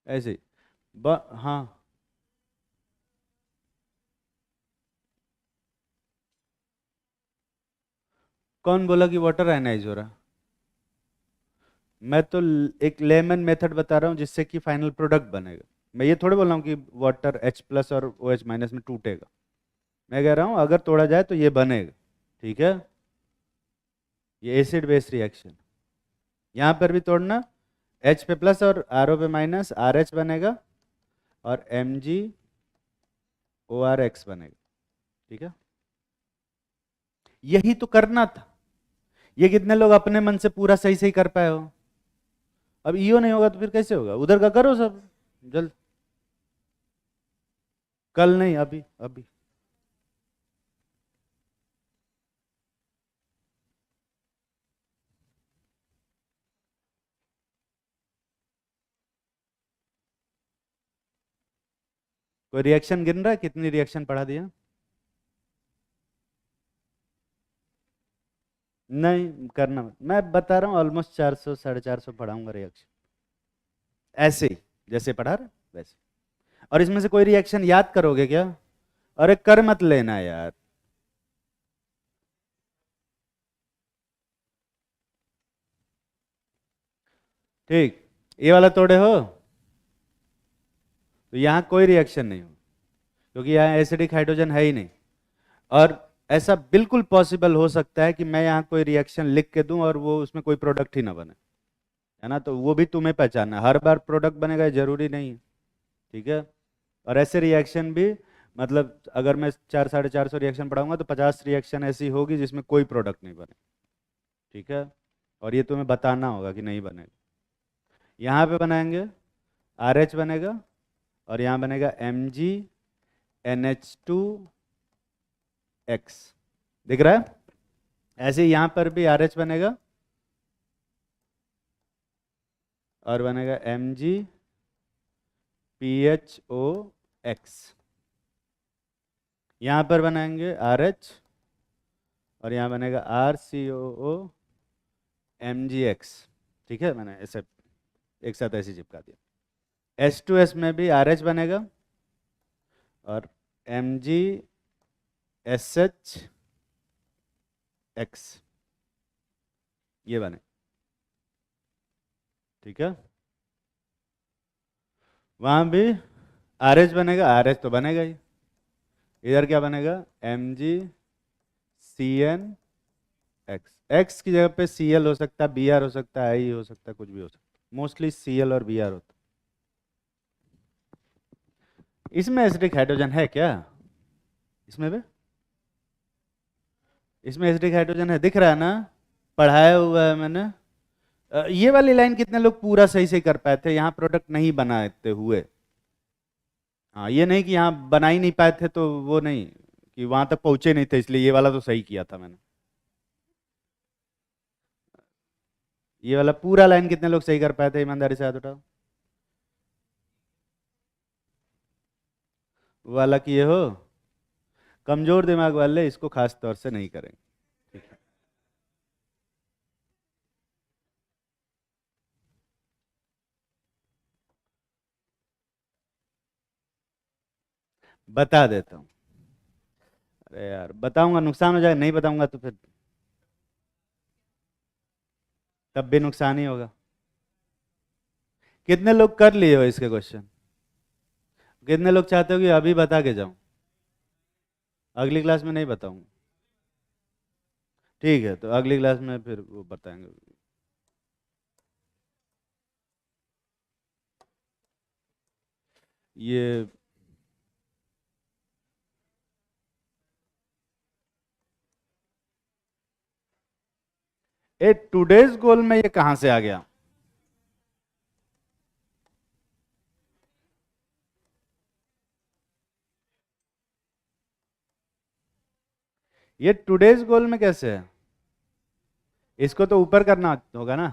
A: ऐसे ही। हाँ, कौन बोला कि वाटर आयनाइज हो रहा? मैं तो एक लेमन मेथड बता रहा हूँ जिससे कि फाइनल प्रोडक्ट बनेगा। मैं ये थोड़ी बोल रहा हूँ कि वाटर H प्लस और OH माइनस में टूटेगा। मैं कह रहा हूँ अगर तोड़ा जाए तो ये बनेगा, ठीक है। ये एसिड बेस रिएक्शन, यहाँ पर भी तोड़ना, H पे प्लस और RO पे माइनस, RH बनेगा और MgORX बनेगा, ठीक है। यही तो करना था। ये कितने लोग अपने मन से पूरा सही सही कर पाए हो? अब ईओ नहीं होगा तो फिर कैसे होगा? उधर का करो सब जल्द। कल नहीं, अभी अभी। कोई रिएक्शन गिन रहा है? कितनी रिएक्शन पढ़ा दिया? नहीं करना मत। मैं बता रहा हूँ ऑलमोस्ट 400 450 पढ़ाऊंगा रिएक्शन, ऐसे ही जैसे पढ़ा रहा वैसे। और इसमें से कोई रिएक्शन याद करोगे क्या? अरे कर मत लेना यार। ठीक, ये वाला तोड़े हो तो यहाँ कोई रिएक्शन नहीं हो, क्योंकि यहाँ एसिडिक हाइड्रोजन है ही नहीं। और ऐसा बिल्कुल पॉसिबल हो सकता है कि मैं यहाँ कोई रिएक्शन लिख के दूं और वो उसमें कोई प्रोडक्ट ही ना बने, है ना। तो वो भी तुम्हें पहचानना है, हर बार प्रोडक्ट बनेगा ये जरूरी नहीं है, ठीक है। और ऐसे रिएक्शन भी, मतलब अगर मैं 400 रिएक्शन पढ़ाऊंगा तो 50 रिएक्शन ऐसी होगी जिसमें कोई प्रोडक्ट नहीं बने, ठीक है। और ये तुम्हें बताना होगा कि नहीं बनेगा। यहाँ पे बनाएंगे, आर एच बनेगा और यहाँ बनेगा MgNH2X, दिख रहा है? ऐसे ही यहाँ पर भी आर एच बनेगा और बनेगा MgPHOX। यहाँ पर बनाएंगे आर एच और यहाँ बनेगा RCOO ठीक है। मैंने ऐसे एक साथ ऐसे चिपका दिया। H2S में भी आर एच बनेगा और MgSHX, ये बने, ठीक है। वहां भी आर एच बनेगा, आर एच तो बनेगा ही। इधर क्या बनेगा? MgCnX, एक्स की जगह पे Cl हो सकता है, Br हो सकता है, I हो सकता है, कुछ भी हो सकता है। मोस्टली Cl और Br होता है। इसमें एसिडिक हाइड्रोजन है क्या? इसमें भी, इसमें एसिडिक हाइड्रोजन है, दिख रहा है ना? पढ़ाया हुआ है मैंने। ये वाली लाइन कितने लोग पूरा सही से कर पाए थे? यहाँ प्रोडक्ट नहीं बनाते हुए, हाँ, ये नहीं कि यहाँ बना ही नहीं पाए थे तो वो नहीं, कि वहां तक पहुंचे नहीं थे, इसलिए ये वाला तो सही किया था मैंने। ये वाला पूरा लाइन कितने लोग सही कर पाए थे? ईमानदारी से हाथ उठाओ। वो वाला किए हो? कमजोर दिमाग वाले इसको खास तौर से नहीं करेंगे, ठीक है। बता देता हूँ। अरे यार बताऊंगा नुकसान हो जाएगा, नहीं बताऊंगा तो फिर तब भी नुकसान ही होगा। कितने लोग कर लिए हो इसके क्वेश्चन? कितने लोग चाहते हो कि अभी बता के जाऊं? अगली क्लास में नहीं बताऊंगा, ठीक है। तो अगली क्लास में फिर वो बताएंगे। ये टुडेज गोल में ये कहां से आ गया? ये टुडेज गोल में कैसे है? इसको तो ऊपर करना होगा ना।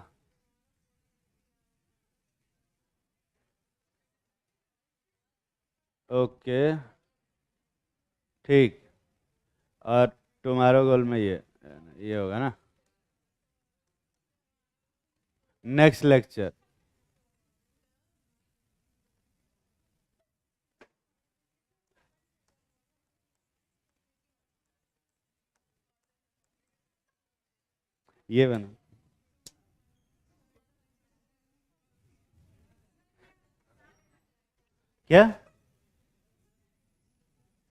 A: ओके, ठीक। और टुमारो गोल में ये होगा ना, नेक्स्ट लेक्चर। ये बना क्या?